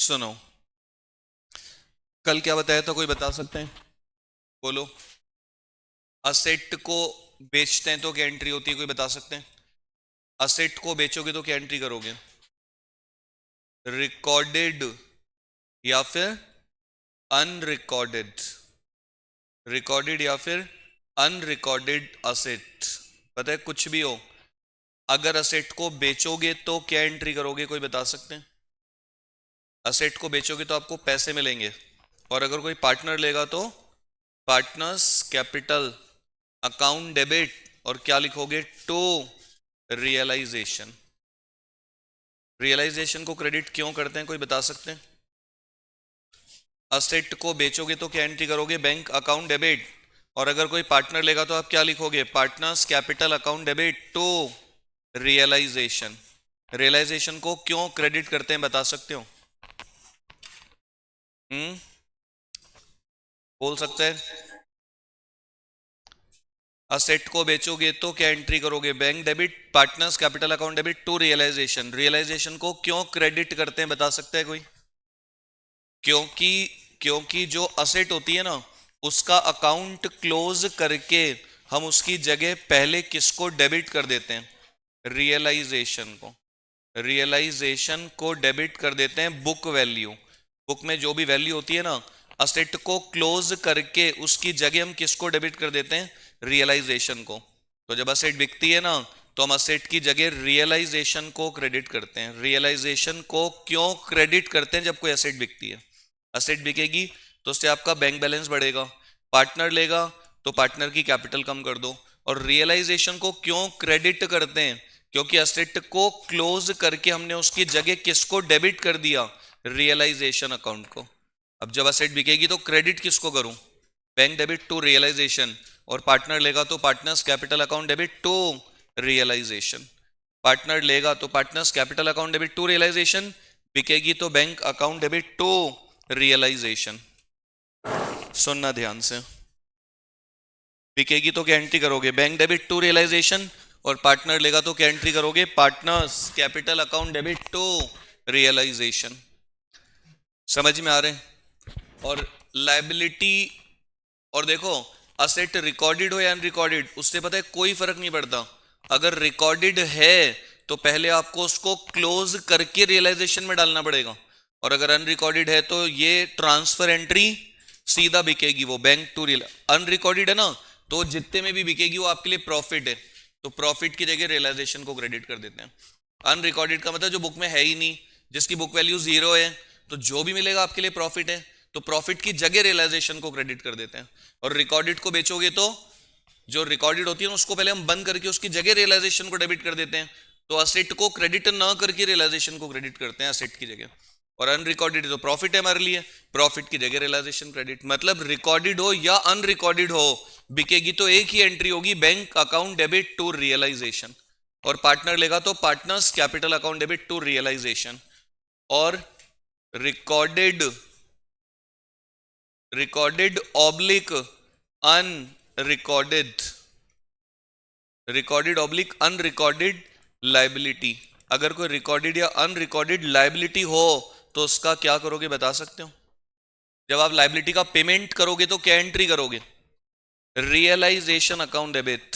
सुनो, कल क्या बताया था, कोई बता सकते हैं? बोलो। असेट को बेचते हैं तो क्या एंट्री होती है, कोई बता सकते हैं? असेट को बेचोगे तो क्या एंट्री करोगे? रिकॉर्डेड या फिर अनरिकॉर्डेड? रिकॉर्डेड या फिर अनरिकॉर्डेड असेट। पता है, कुछ भी हो, अगर असेट को बेचोगे तो क्या एंट्री करोगे, कोई बता सकते हैं? असेट को बेचोगे तो आपको पैसे मिलेंगे, और अगर कोई पार्टनर लेगा तो पार्टनर्स कैपिटल अकाउंट डेबिट, और क्या लिखोगे? To realisation. रियलाइजेशन को क्रेडिट क्यों करते हैं, कोई बता सकते हैं? असेट को बेचोगे तो क्या एंट्री करोगे? बैंक अकाउंट डेबिट, और अगर कोई पार्टनर लेगा तो आप क्या लिखोगे? Partners capital account debit to realisation. Realisation को क्यों क्रेडिट करते हैं, बता सकते हो? हम्म, बोल सकते हैं? असेट को बेचोगे तो क्या एंट्री करोगे? Bank debit, partners capital account debit to realisation. Realisation को क्यों क्रेडिट करते हैं, बता सकते हैं कोई? क्योंकि क्योंकि जो असेट होती है ना, उसका अकाउंट क्लोज करके हम उसकी जगह पहले किसको डेबिट कर देते हैं? रियलाइजेशन को। रियलाइजेशन को डेबिट कर देते हैं बुक वैल्यू। बुक में जो भी वैल्यू होती है ना, असेट को क्लोज करके उसकी जगह हम किसको डेबिट कर देते हैं? रियलाइजेशन को। तो जब असेट बिकती है ना, तो हम असेट की जगह रियलाइजेशन को क्रेडिट करते हैं। रियलाइजेशन को क्यों क्रेडिट करते हैं? जब कोई असेट बिकती है, असेट बिकेगी तो उससे आपका बैंक बैलेंस बढ़ेगा। पार्टनर लेगा तो पार्टनर की कैपिटल कम कर दो। और रियलाइजेशन को क्यों क्रेडिट करते हैं? क्योंकि असेट को क्लोज करके हमने उसकी जगह किसको डेबिट कर दिया? रियलाइजेशन अकाउंट को। अब जब असेट बिकेगी तो क्रेडिट किसको करूं? Bank debit to realisation. और पार्टनर लेगा तो partners capital account debit to realisation. Partner लेगा तो partners capital account debit to realisation. बिकेगी तो bank account debit to realisation. सुनना ध्यान से। बिकेगी तो क्या एंट्री करोगे? Bank debit to realisation. और पार्टनर लेगा तो क्या एंट्री करोगे? Partners capital account debit to realisation. समझ में आ रहे हैं? और लायबिलिटी, और देखो, असेट रिकॉर्डेड हो या अनरिकॉर्डेड, उससे पता है कोई फर्क नहीं पड़ता। अगर रिकॉर्डेड है तो पहले आपको उसको क्लोज करके रियलाइजेशन में डालना पड़ेगा, और अगर अनरिकॉर्डेड है तो ये ट्रांसफर एंट्री सीधा बिकेगी, वो बैंक टू रियल। अनरिकॉर्डेड है ना, तो जितने में भी बिकेगी वो आपके लिए प्रॉफिट है, तो प्रॉफिट की जगह रियलाइजेशन को क्रेडिट कर देते हैं। अनरिकॉर्डेड का मतलब जो बुक में है ही नहीं, जिसकी बुक वैल्यू जीरो है, तो जो भी मिलेगा आपके लिए प्रॉफिट है, तो प्रॉफिट की जगह रियलाइजेशन को क्रेडिट कर देते हैं। और रिकॉर्डेड को बेचोगे तो जो रिकॉर्डेड होती है ना, उसको पहले हम बंद करके उसकी जगह रियलाइजेशन को डेबिट कर देते हैं। तो असेट को क्रेडिट ना करके रियलाइजेशन को क्रेडिट करते हैं असेट की जगह। और अनरिकॉर्डेड तो प्रॉफिट है हमारे लिए, प्रॉफिट की जगह रियलाइजेशन क्रेडिट। मतलब रिकॉर्डेड हो या अनरिकॉर्डेड हो, बिकेगी तो एक ही एंट्री होगी, bank account debit to realisation. और पार्टनर लेगा तो partners capital account debit to realisation. और recorded recorded oblique unrecorded, recorded oblique unrecorded liability. अगर कोई रिकॉर्डेड या अनरिकॉर्डेड लाइबिलिटी हो तो उसका क्या करोगे, बता सकते हो? जब आप लाइबिलिटी का पेमेंट करोगे तो क्या एंट्री करोगे? Realisation account debit.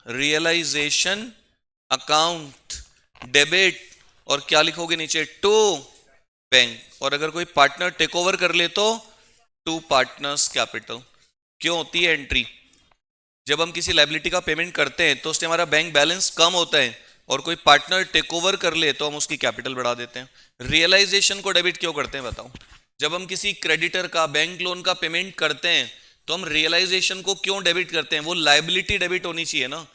Realisation account debit, और क्या लिखोगे नीचे? To bank. और अगर कोई पार्टनर टेक ओवर कर ले तो टू पार्टनर्स कैपिटल। क्यों होती है एंट्री? जब हम किसी लाइबिलिटी का पेमेंट करते हैं तो उससे हमारा बैंक बैलेंस कम होता है, और कोई पार्टनर टेक ओवर कर ले तो हम उसकी कैपिटल बढ़ा देते हैं। रियलाइजेशन को डेबिट क्यों करते हैं, बताओ? जब हम किसी क्रेडिटर का बैंक लोन का पेमेंट करते हैं तो हम रियलाइजेशन को क्यों डेबिट करते हैं? वो लाइबिलिटी डेबिट होनी चाहिए ना।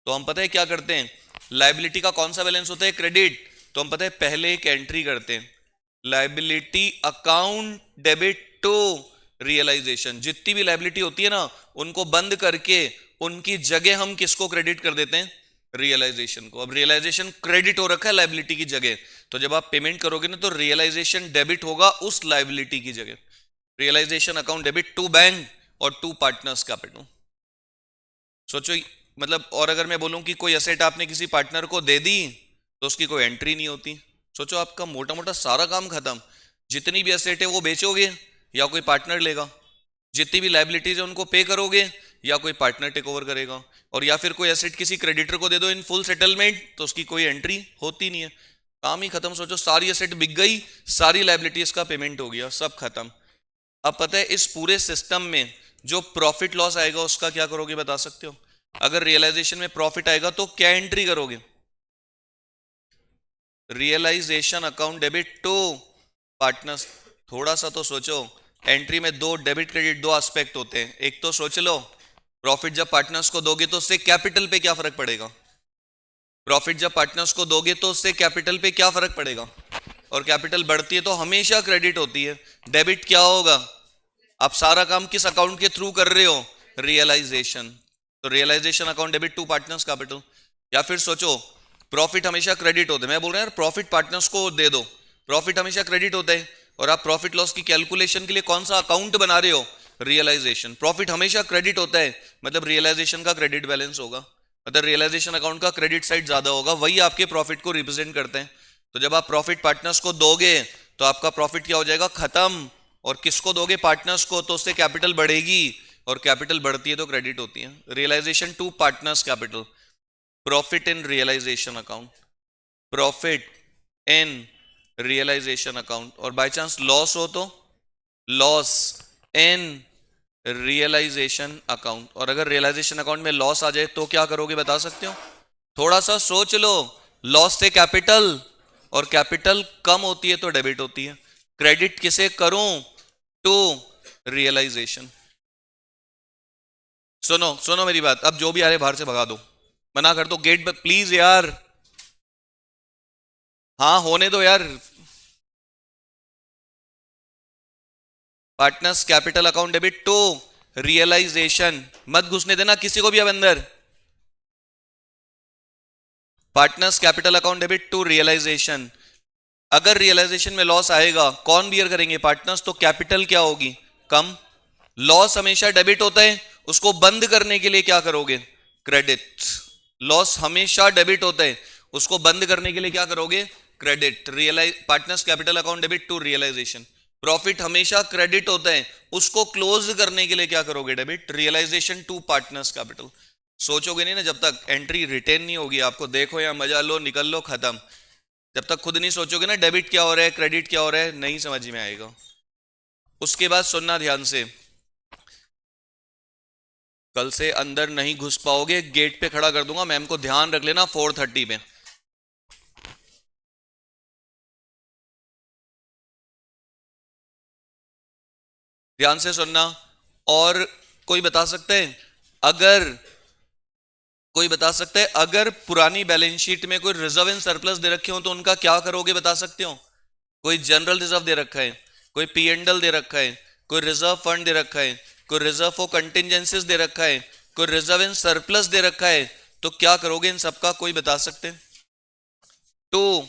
तो हम पता है क्या करते हैं, लाइबिलिटी का कौन सा बैलेंस होता है? क्रेडिट। तो हम पता है पहले एक एंट्री करते हैं, liability account debit to realisation. जितनी भी लाइबिलिटी होती है ना, उनको बंद करके उनकी जगह हम किसको क्रेडिट कर देते हैं? रियलाइजेशन को। अब रियलाइजेशन क्रेडिट हो रखा है लाइबिलिटी की जगह, तो जब आप पेमेंट करोगे ना, तो रियलाइजेशन डेबिट होगा उस लाइबिलिटी की जगह। Realisation account debit to bank और टू पार्टनर्स कैपिटल। सोचो, मतलब, और अगर मैं बोलूं कि कोई एसेट आपने किसी पार्टनर को दे दी तो उसकी कोई एंट्री नहीं होती, सोचो आपका मोटा मोटा सारा काम खत्म, जितनी भी एसेट है वो बेचोगे या कोई पार्टनर लेगा, जितनी भी लाइबिलिटीज है उनको पे करोगे या कोई पार्टनर टेक ओवर करेगा, और या फिर कोई एसेट किसी क्रेडिटर को दे दो इन फुल सेटलमेंट तो उसकी कोई एंट्री होती नहीं है, काम ही खत्म। सोचो सारी एसेट बिक गई, सारी लाइबिलिटीज का पेमेंट हो गया, सब खत्म। अब पता है इस पूरे सिस्टम में जो प्रॉफिट लॉस आएगा उसका क्या करोगे बता सकते हो? अगर रियलाइजेशन में प्रॉफिट आएगा तो क्या एंट्री करोगे? Realisation account debit to partners. थोड़ा सा तो सोचो, एंट्री में दो डेबिट क्रेडिट दो एस्पेक्ट होते हैं। एक तो सोच लो प्रॉफिट जब पार्टनर्स को दोगे तो उससे कैपिटल पे क्या फर्क पड़ेगा, प्रॉफिट जब पार्टनर्स को दोगे तो उससे कैपिटल पे क्या फर्क पड़ेगा, और कैपिटल बढ़ती है तो हमेशा क्रेडिट होती है। डेबिट क्या होगा? आप सारा काम किस अकाउंट के थ्रू कर रहे हो? रियलाइजेशन। तो realisation account debit to partners capital. या फिर सोचो प्रॉफिट हमेशा क्रेडिट होते हैं, मैं बोल रहा हूं प्रॉफिट पार्टनर्स को दे दो, प्रॉफिट हमेशा क्रेडिट होता है, और आप प्रॉफिट लॉस की कैलकुलेशन के लिए कौन सा अकाउंट बना रहे हो? रियलाइजेशन। प्रॉफिट हमेशा क्रेडिट होता है मतलब रियलाइजेशन का क्रेडिट बैलेंस होगा, मतलब रियलाइजेशन अकाउंट का क्रेडिट साइड ज्यादा होगा, वही आपके प्रॉफिट को रिप्रेजेंट करते हैं। तो जब आप प्रॉफिट पार्टनर्स को दोगे तो आपका प्रॉफिट क्या हो जाएगा? खत्म। और किसको दोगे? पार्टनर्स को, तो उससे कैपिटल बढ़ेगी, और कैपिटल बढ़ती है तो क्रेडिट होती है। Realisation to partners capital, profit in realisation account, profit in realisation account. और बाय चांस लॉस हो तो लॉस इन रियलाइजेशन अकाउंट। और अगर रियलाइजेशन अकाउंट में लॉस आ जाए तो क्या करोगे बता सकते हो? थोड़ा सा सोच लो, लॉस से कैपिटल, और कैपिटल कम होती है तो डेबिट होती है। क्रेडिट किसे करूं? To realisation. सुनो सुनो मेरी बात, अब जो भी आ रहे बाहर से भगा दो, मना कर दो गेट पर प्लीज यार। हाँ होने दो यार। Partners capital account debit to realisation, मत घुसने देना किसी को भी अब अंदर। Partners capital account debit to realisation. अगर रियलाइजेशन में लॉस आएगा कौन बियर करेंगे? पार्टनर्स। तो कैपिटल क्या होगी? कम। लॉस हमेशा डेबिट होता है, उसको बंद करने के लिए क्या करोगे? क्रेडिट। लॉस हमेशा डेबिट होता है, उसको बंद करने के लिए क्या करोगे? Credit. Realise partners capital account debit to realisation. Profit हमेशा क्रेडिट होता है, उसको क्लोज करने के लिए क्या करोगे? Debit. Realisation to partners capital. सोचोगे नहीं ना, जब तक एंट्री रिटेन नहीं होगी आपको, देखो या मजा लो निकल लो खत्म। जब तक खुद नहीं सोचोगे ना डेबिट क्या हो रहा है क्रेडिट क्या हो रहा है, नहीं समझ में आएगा। उसके बाद सुनना ध्यान से, कल से अंदर नहीं घुस पाओगे, गेट पे खड़ा कर दूंगा मैम को, ध्यान रख लेना 4:30 पे। ध्यान से सुनना। और कोई बता सकते हैं, अगर कोई बता सकता है अगर पुरानी बैलेंस शीट में कोई रिजर्व एंड सरप्लस दे रखे हो तो उनका क्या करोगे बता सकते हो? कोई जनरल रिजर्व दे रखा है, कोई पी एंड एल दे रखा है, कोई रिजर्व फंड दे रखा है, कोई रिजर्व फॉर कंटिजेंसीज दे रखा है, कोई रिजर्व एंड सरप्लस दे रखा है, तो क्या करोगे इन सबका? कोई बता सकते हैं? To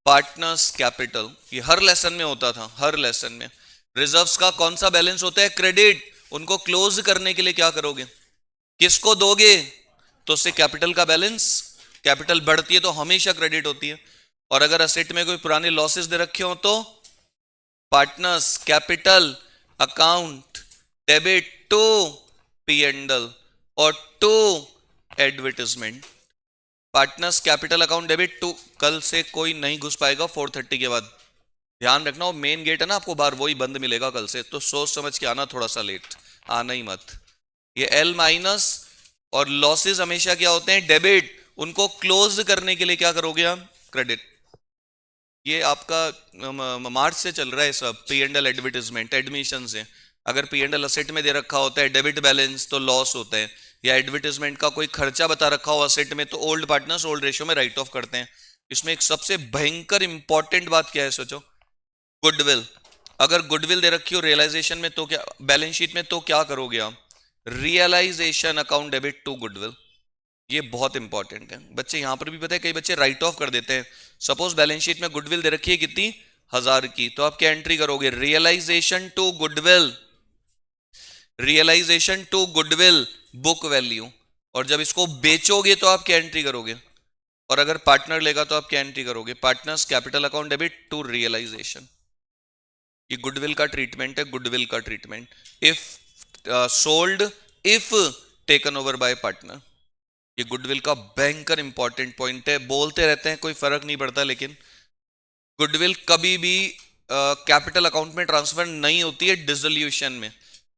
partners capital. ये हर लेसन में होता था, हर लेसन में। रिजर्व्स का कौन सा बैलेंस होता है? क्रेडिट। उनको क्लोज करने के लिए क्या करोगे? किसको दोगे? तो उससे कैपिटल का बैलेंस, कैपिटल बढ़ती है तो हमेशा क्रेडिट होती है। और अगर असेट में कोई पुराने लॉसेस दे रखे हो तो partners capital account debit to P and L और to advertisement. Partners capital account debit to. कल से कोई नहीं घुस पाएगा 4:30 के बाद, ध्यान रखना। वो मेन गेट है ना आपको बाहर, वही बंद मिलेगा कल से, तो सोच समझ के आना, थोड़ा सा लेट आना ही मत। ये एल माइनस और लॉसेस हमेशा क्या होते हैं? डेबिट। उनको क्लोज करने के लिए क्या करोगे आप? क्रेडिट। ये आपका मार्च से चल रहा है सब, P and L advertisement admission से। अगर पी एंड एल असेट में दे रखा होता है डेबिट बैलेंस तो लॉस होता है, या एडवर्टाइजमेंट का कोई खर्चा बता रखा हो असेट में तो ओल्ड पार्टनर्स ओल्ड रेशियो में राइट ऑफ करते हैं। इसमें एक सबसे भयंकर इंपॉर्टेंट बात क्या है सोचो, गुडविल। अगर गुडविल दे रखी हो रियलाइजेशन में तो क्या, बैलेंस शीट में, तो क्या करोगे आप? Realisation account debit to goodwill. ये बहुत इंपॉर्टेंट है बच्चे, यहां पर भी पता है कई बच्चे राइट ऑफ कर देते हैं। सपोज बैलेंस शीट में गुडविल दे रखी है कितनी? 1000 की, तो आप क्या एंट्री करोगे? Realisation to goodwill. Realisation to goodwill book value. और जब इसको बेचोगे तो आप क्या एंट्री करोगे? और अगर पार्टनर लेगा तो आप क्या एंट्री करोगे? Partners capital account debit to realisation. ये गुडविल का ट्रीटमेंट है, गुडविल का treatment. If sold, if taken over by partner. ये गुडविल का भयंकर इंपॉर्टेंट पॉइंट है, बोलते रहते हैं कोई फर्क नहीं पड़ता, लेकिन गुडविल कभी भी कैपिटल अकाउंट में ट्रांसफर नहीं होती है, डिसोल्यूशन में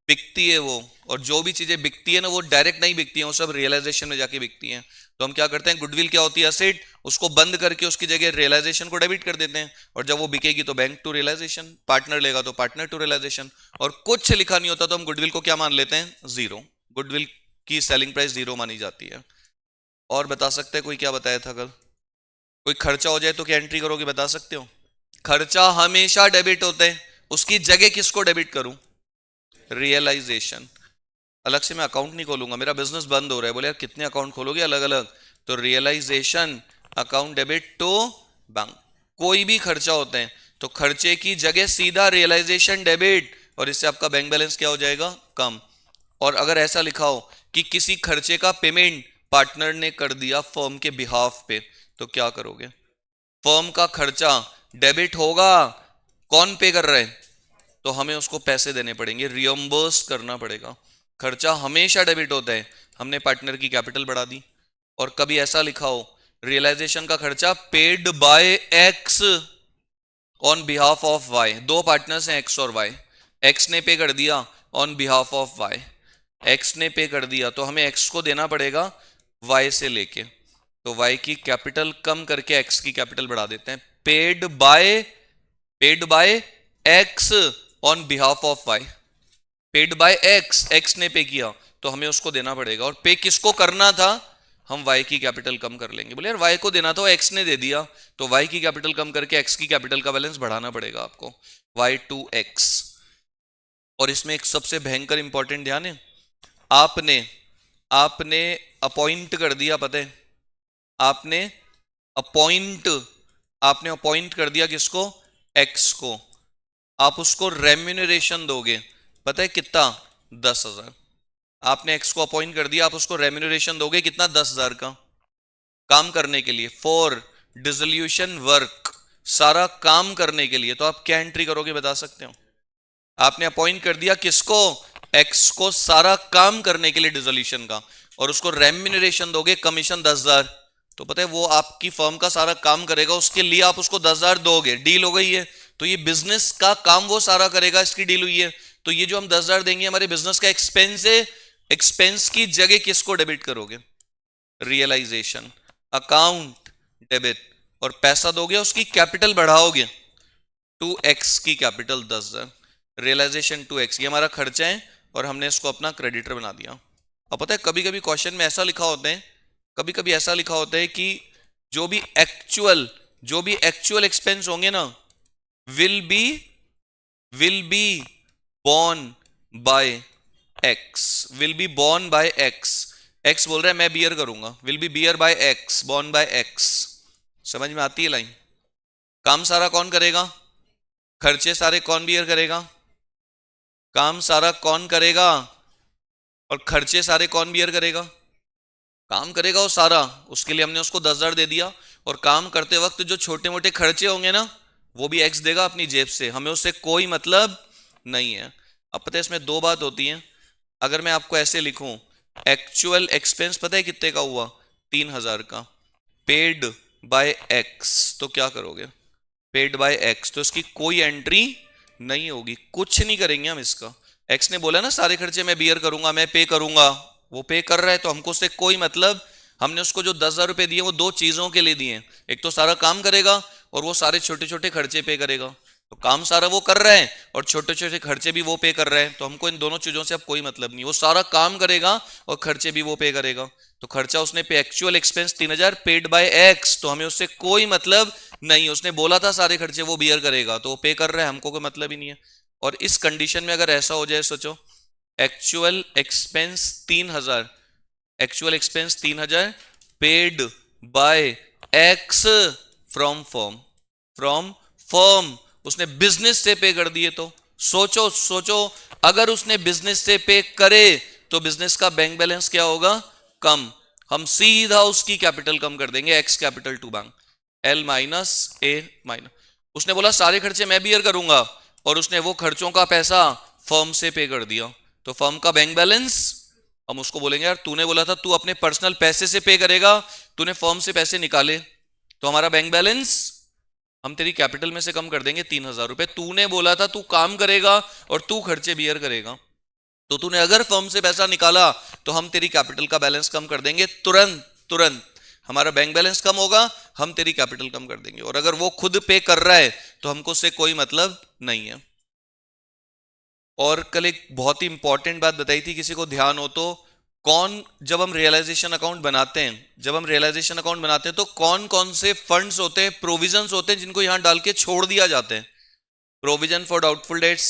बिकती है वो। और जो भी चीजें बिकती है ना, वो डायरेक्ट नहीं बिकती हैं, वो सब रियलाइजेशन में जाके बिकती हैं। तो हम क्या करते हैं, गुडविल क्या होती है? एसेट, उसको बंद करके उसकी जगह रियलाइजेशन को डेबिट कर देते हैं, और जब वो बिकेगी तो बैंक टू रियलाइजेशन, पार्टनर लेगा तो पार्टनर टू रियलाइजेशन। और कुछ लिखा नहीं होता तो हम गुडविल को क्या मान लेते हैं? जीरो। गुडविल की सेलिंग प्राइस जीरो मानी जाती है। और बता सकते हैं कोई क्या बताया था कल? कोई खर्चा हो जाए तो क्या एंट्री करोगे, बता सकते हो? खर्चा हमेशा डेबिट होते हैं, उसकी जगह किसको डेबिट करूं? रियलाइजेशन। अलग से मैं अकाउंट नहीं खोलूंगा, मेरा बिजनेस बंद हो रहा है। बोले यार कितने अकाउंट खोलोगे अलग अलग? तो realisation account debit to bank. कोई भी खर्चा होते हैं तो खर्चे की जगह सीधा रियलाइजेशन डेबिट, और इससे आपका बैंक बैलेंस क्या हो जाएगा? कम। और अगर ऐसा लिखा हो कि किसी खर्चे का पेमेंट पार्टनर ने कर दिया फर्म के बिहाफ पे, तो क्या करोगे? फर्म का खर्चा डेबिट होगा, कौन पे कर रहा है? तो हमें उसको पैसे देने पड़ेंगे, रियम्बर्स करना पड़ेगा। खर्चा हमेशा डेबिट होता है। हमने पार्टनर की कैपिटल बढ़ा दी। और कभी ऐसा लिखा हो रियलाइजेशन का खर्चा paid by X on behalf of Y. दो पार्टनर्स हैं एक्स और वाई, एक्स ने पे कर दिया on behalf of Y, X ने पे कर दिया तो हमें एक्स को देना पड़ेगा वाई से लेके। तो वाई की कैपिटल कम करके एक्स की कैपिटल बढ़ा देते हैं। Paid by X on behalf of Y. Paid by X, X ने पे किया तो हमें उसको देना पड़ेगा। और पे किसको करना था? हम वाई की कैपिटल कम कर लेंगे। बोले यार वाई को देना था, एक्स ने दे दिया, तो वाई की कैपिटल कम करके एक्स की कैपिटल का बैलेंस बढ़ाना पड़ेगा आपको, वाई टू एक्स। और इसमें एक सबसे भयंकर इंपॉर्टेंट ध्यान है, आपने आपने अपॉइंट कर दिया, पता है? आपने अपॉइंट आपने अपॉइंट कर दिया किसको? एक्स को। आप उसको रेम्यूनरेशन दोगे, पता है कितना? 10,000। आपने एक्स को अपॉइंट कर दिया, आप उसको रेम्यूनरेशन दोगे कितना? 10,000 का, काम करने के लिए, फॉर डिसोल्यूशन वर्क, सारा काम करने के लिए। तो आप क्या एंट्री करोगे, बता सकते हो? आपने अपॉइंट कर दिया किसको? एक्स को, सारा काम करने के लिए डिसोल्यूशन का, और उसको रेम्यूनरेशन दोगे कमीशन 10,000। तो पता है वो आपकी फर्म का सारा काम करेगा, उसके लिए आप उसको 10,000 दोगे, डील हो गई है। तो ये बिजनेस का काम वो सारा करेगा, इसकी डील हुई है। तो ये जो हम 10,000 देंगे हमारे बिजनेस का एक्सपेंस है, एक्सपेंस की जगह किसको डेबिट करोगे? Realisation account debit. और पैसा दोगे, उसकी कैपिटल बढ़ाओगे, 2x की कैपिटल 10,000, रियलाइजेशन 2x। ये हमारा खर्चा है और हमने इसको अपना क्रेडिटर बना दिया। अब पता है कभी कभी क्वेश्चन में ऐसा लिखा होता है, कभी कभी ऐसा लिखा होता है कि जो भी एक्चुअल एक्सपेंस होंगे ना, will be borne by X, will be borne by X. X बोल रहा है मैं बियर करूंगा, will be bear by X, borne by X. समझ में आती है लाइन? काम सारा कौन करेगा? खर्चे सारे कौन बियर करेगा? काम सारा कौन करेगा? और खर्चे सारे कौन बियर करेगा? काम करेगा वो सारा, उसके लिए हमने उसको 10,000 दे दिया। और काम करते वक्त जो छोटे मोटे खर्चे होंगे ना, वो भी एक्स देगा अपनी जेब से, हमें उससे कोई मतलब नहीं है। अब पता है इसमें दो बात होती है। अगर मैं आपको ऐसे लिखूं, एक्चुअल एक्सपेंस पता है कितने का हुआ? 3,000 का, पेड बाय एक्स, तो क्या करोगे? पेड बाय एक्स, तो इसकी कोई एंट्री नहीं होगी, कुछ नहीं करेंगे हम इसका। एक्स ने बोला ना सारे खर्चे मैं बियर करूंगा, मैं पे करूंगा, वो पे कर रहा है तो हमको उससे कोई मतलब। हमने उसको जो 10,000 रुपए दिए वो दो चीजों के लिए दिए, एक तो सारा काम करेगा और वो सारे छोटे छोटे खर्चे पे करेगा। तो काम सारा वो कर रहा है और छोटे छोटे खर्चे भी वो पे कर रहा है, तो हमको इन दोनों चीजों से अब कोई मतलब नहीं। वो सारा काम करेगा और खर्चे भी वो पे करेगा। तो खर्चा उसने पे, actual expense 3,000 paid by x, तो हमें उससे कोई मतलब नहीं। उसने बोला था सारे खर्चे वो बियर करेगा, तो वो पे कर रहा है, हमको कोई मतलब ही नहीं है। और इस कंडीशन में अगर ऐसा हो जाए, सोचो actual expense 3,000, actual expense 3,000 paid by x from firm, उसने बिजनेस से पे कर दिए। तो सोचो सोचो, अगर उसने बिजनेस से पे करे तो बिजनेस का बैंक बैलेंस क्या होगा? कम। हम सीधा उसकी कैपिटल कम कर देंगे, X capital to bank, L minus A minus. उसने बोला सारे खर्चे मैं बियर करूंगा, और उसने वो खर्चों का पैसा फर्म से पे कर दिया, तो फर्म का बैंक बैलेंस, हम उसको बोलेंगे यार तूने बोला था तू अपने पर्सनल पैसे से पे करेगा, तूने फर्म से पैसे निकाले, तो हमारा बैंक बैलेंस हम तेरी कैपिटल में से कम कर देंगे 3,000 रुपए। तूने बोला था तू काम करेगा और तू खर्चे बियर करेगा, तो तूने अगर फर्म से पैसा निकाला तो हम तेरी कैपिटल का बैलेंस कम कर देंगे, तुरंत तुरंत हमारा बैंक बैलेंस कम होगा, हम तेरी कैपिटल कम कर देंगे। और अगर वो खुद पे कर रहा है तो हमको उससे कोई मतलब नहीं है। और कल एक बहुत ही इंपॉर्टेंट बात बताई थी, किसी को ध्यान हो तो, कौन जब हम रियलाइजेशन अकाउंट बनाते हैं, जब हम रियलाइजेशन अकाउंट बनाते हैं तो कौन कौन से फंड्स होते हैं, प्रोविजंस होते हैं जिनको यहां डाल के छोड़ दिया जाते हैं। Provision for doubtful debts,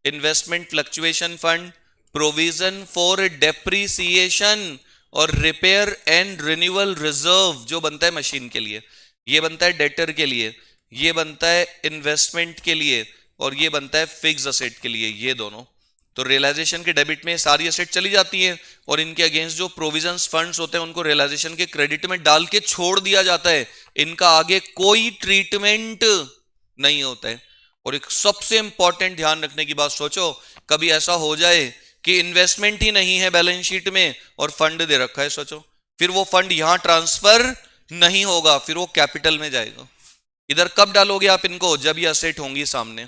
investment fluctuation fund, provision for depreciation, और रिपेयर एंड रिन्यूअल रिजर्व जो बनता है मशीन के लिए, ये बनता है डेटर के लिए, ये बनता है इन्वेस्टमेंट के लिए, और ये बनता है फिक्स असेट के लिए, ये दोनों। तो रियलाइजेशन के डेबिट में सारी असेट चली जाती है, और इनके अगेंस्ट जो प्रोविजंस फंड्स होते हैं उनको रियलाइजेशन के क्रेडिट में डाल के छोड़ दिया जाता है, इनका आगे कोई ट्रीटमेंट नहीं होता है। और एक सबसे इंपॉर्टेंट ध्यान रखने की बात, सोचो कभी ऐसा हो जाए कि इन्वेस्टमेंट ही नहीं है बैलेंस शीट में और फंड दे रखा है, सोचो फिर वो फंड यहां ट्रांसफर नहीं होगा, फिर वो कैपिटल में जाएगा। इधर कब डालोगे आप इनको, जब ये असेट होंगी सामने,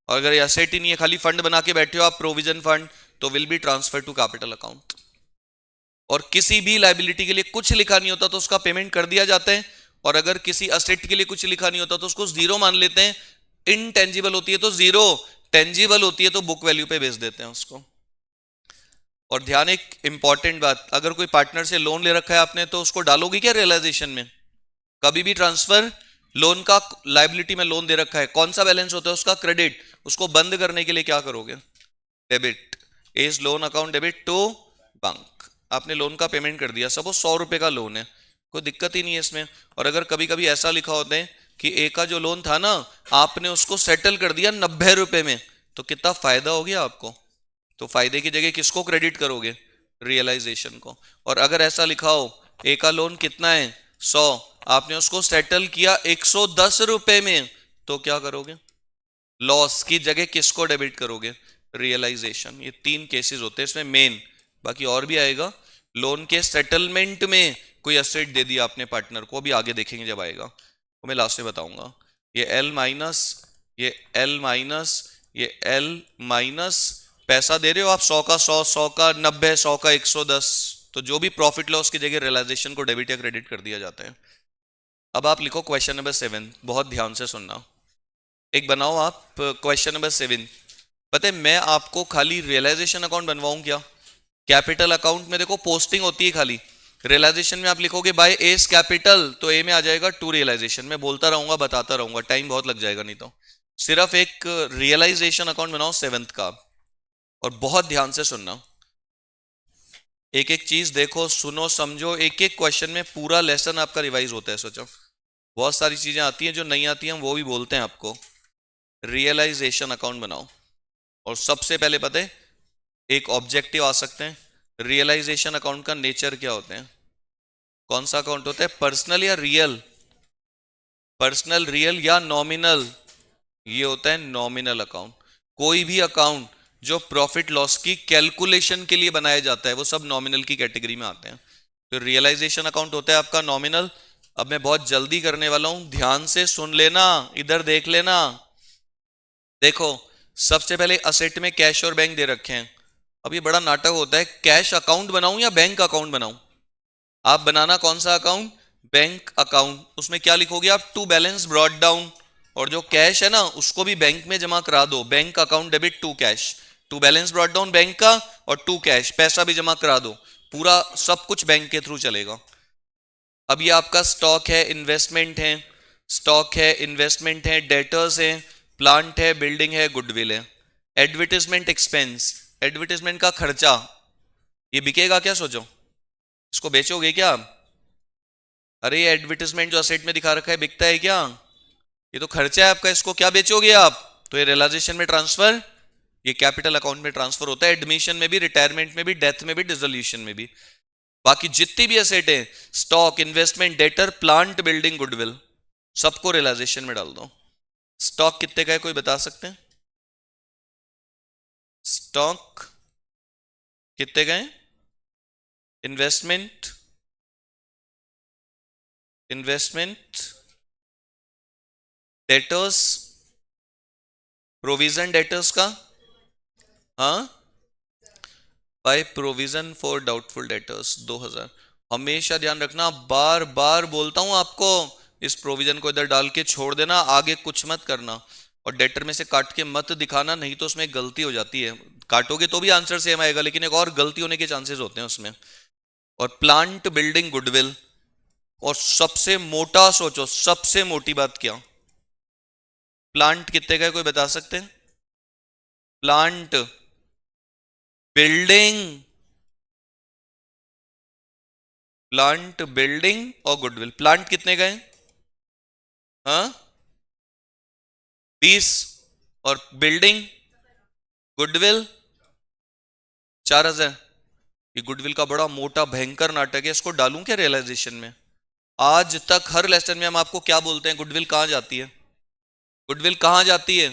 और अगर ये असेट ही नहीं है, खाली फंड बना के बैठे हो आप प्रोविजन फंड, तो will be transfer to capital account. और किसी भी लाइबिलिटी के लिए कुछ लिखा नहीं होता तो उसका पेमेंट कर दिया जाता है, और अगर किसी असेट के लिए कुछ लिखा नहीं होता तो उसको जीरो मान लेते हैं, इनटेंजिबल होती है तो जीरो, टेंजिबल होती है तो बुक वैल्यू पे बेच देते हैं उसको। और ध्यान एक इंपॉर्टेंट बात, अगर कोई पार्टनर से लोन ले रखा है आपने तो उसको डालोगे क्या रियलाइजेशन में, कभी भी ट्रांसफर, लोन का लाइबिलिटी में लोन दे रखा है, कौन सा बैलेंस होता है उसका, क्रेडिट, उसको बंद करने के लिए क्या करोगे, debit, is loan account debit to bank, आपने लोन का पेमेंट कर दिया, सपोज 100 रुपए का लोन है, कोई दिक्कत ही नहीं है इसमें। और अगर कभी कभी ऐसा लिखा होता है कि ए का जो लोन था ना, आपने उसको सेटल कर दिया 90 रुपए में, तो कितना फायदा हो गया आपको, तो फायदे की जगह किसको क्रेडिट करोगे, रियलाइजेशन को। और अगर ऐसा लिखा हो ए का लोन कितना है 100, आपने उसको सेटल किया 110 रुपए में, तो क्या करोगे, लॉस की जगह किसको डेबिट करोगे, रियलाइजेशन। ये 3 केसेस होते हैं इसमें मेन, बाकी और भी आएगा। लोन के सेटलमेंट में कोई एसेट दे दिया आपने पार्टनर को, अभी आगे देखेंगे जब आएगा, वो मैं लास्ट में बताऊंगा। ये एल माइनस, ये एल माइनस, ये एल माइनस, पैसा दे रहे हो आप 100 का 100, 100 का 90, 100 का 110, तो जो भी प्रॉफिट लॉस की जगह रियलाइजेशन को डेबिट या क्रेडिट कर दिया जाता है। अब आप लिखो क्वेश्चन नंबर 7, बहुत ध्यान से सुनना, एक बनाओ आप क्वेश्चन नंबर 7। पता है मैं आपको खाली रियलाइजेशन अकाउंट बनवाऊं क्या, कैपिटल अकाउंट में देखो पोस्टिंग होती है खाली, रियलाइजेशन में आप लिखोगे बाय एस कैपिटल, तो ए में आ जाएगा टू रियलाइजेशन। मैं बोलता रहूंगा बताता रहूंगा, टाइम बहुत लग जाएगा नहीं तो। सिर्फ एक रियलाइजेशन अकाउंट बनाओ 7th का, और बहुत ध्यान से सुनना, एक एक चीज देखो सुनो समझो, एक एक क्वेश्चन में पूरा लेसन आपका रिवाइज होता है। सोचो बहुत सारी चीजें आती हैं जो नहीं आती हैं, हम वो भी बोलते हैं आपको। रियलाइजेशन अकाउंट बनाओ, और सबसे पहले पता है एक ऑब्जेक्टिव आ सकते हैं, रियलाइजेशन अकाउंट का नेचर क्या होते हैं, कौन सा अकाउंट होता है, पर्सनल या रियल, पर्सनल रियल या नॉमिनल, ये होता है नॉमिनल अकाउंट। कोई भी अकाउंट जो प्रॉफिट लॉस की कैलकुलेशन के लिए बनाया जाता है वो सब नॉमिनल की कैटेगरी में आते हैं। तो रियलाइजेशन अकाउंट होता है आपका नॉमिनल। अब मैं बहुत जल्दी करने वाला हूं, ध्यान से सुन लेना, इधर देख लेना। देखो सबसे पहले असेट में कैश और बैंक दे रखे हैं। अब ये बड़ा नाटक होता है, कैश अकाउंट बनाऊं या बैंक अकाउंट बनाऊं, आप बनाना कौन सा अकाउंट, बैंक अकाउंट। उसमें क्या लिखोगे आप, टू बैलेंस ब्रॉट डाउन, और जो कैश है ना उसको भी बैंक में जमा करा दो, bank account debit to cash, to balance brought down bank का, और टू कैश पैसा भी जमा करा दो, पूरा सब कुछ बैंक के थ्रू चलेगा। अब ये आपका स्टॉक है, इन्वेस्टमेंट है, स्टॉक है, इन्वेस्टमेंट है, डेटर्स है, प्लांट है, बिल्डिंग है, गुडविल है। एडवर्टाइजमेंट एक्सपेंस, एडवर्टाइजमेंट का खर्चा, ये बिकेगा क्या, सोचो इसको बेचोगे क्या आप, अरे ये एडवर्टाइजमेंट जो असेट में दिखा रखा है बिकता है क्या, ये तो खर्चा है आपका, इसको क्या बेचोगे आप, तो ये रियलाइजेशन में ट्रांसफर, ये कैपिटल अकाउंट में ट्रांसफर होता है, एडमिशन में भी, रिटायरमेंट में भी, डेथ में भी, डिसोल्यूशन में भी। बाकी जितनी भी एसेट है, stock, investment, debtor, plant, building, goodwill, सबको रियलाइजेशन में डाल दो। स्टॉक कितने का है कोई बता सकते हैं? स्टॉक कितने का है? इन्वेस्टमेंट, डेटर्स, प्रोविजन डेटर्स का, हाँ, by provision for doubtful debtors 2000। हमेशा ध्यान रखना, बार बार बोलता हूं आपको, इस प्रोविजन को इधर डाल के छोड़ देना, आगे कुछ मत करना, और डेटर में से काट के मत दिखाना, नहीं तो उसमें गलती हो जाती है। काटोगे तो भी आंसर सेम आएगा, लेकिन एक और गलती होने के चांसेस होते हैं उसमें। और प्लांट, बिल्डिंग, गुडविल, और सबसे मोटा सोचो, सबसे मोटी बात क्या, प्लांट कितने का है कोई बता सकते हैं? प्लांट, बिल्डिंग, प्लांट, बिल्डिंग और गुडविल, प्लांट कितने का है? हाँ, 20, और बिल्डिंग, गुडविल 4000। ये गुडविल का बड़ा मोटा भयंकर नाटक है, इसको डालूं क्या रियलाइजेशन में? आज तक हर लेसन में हम आपको क्या बोलते हैं, गुडविल कहां जाती है? गुडविल कहां जाती है?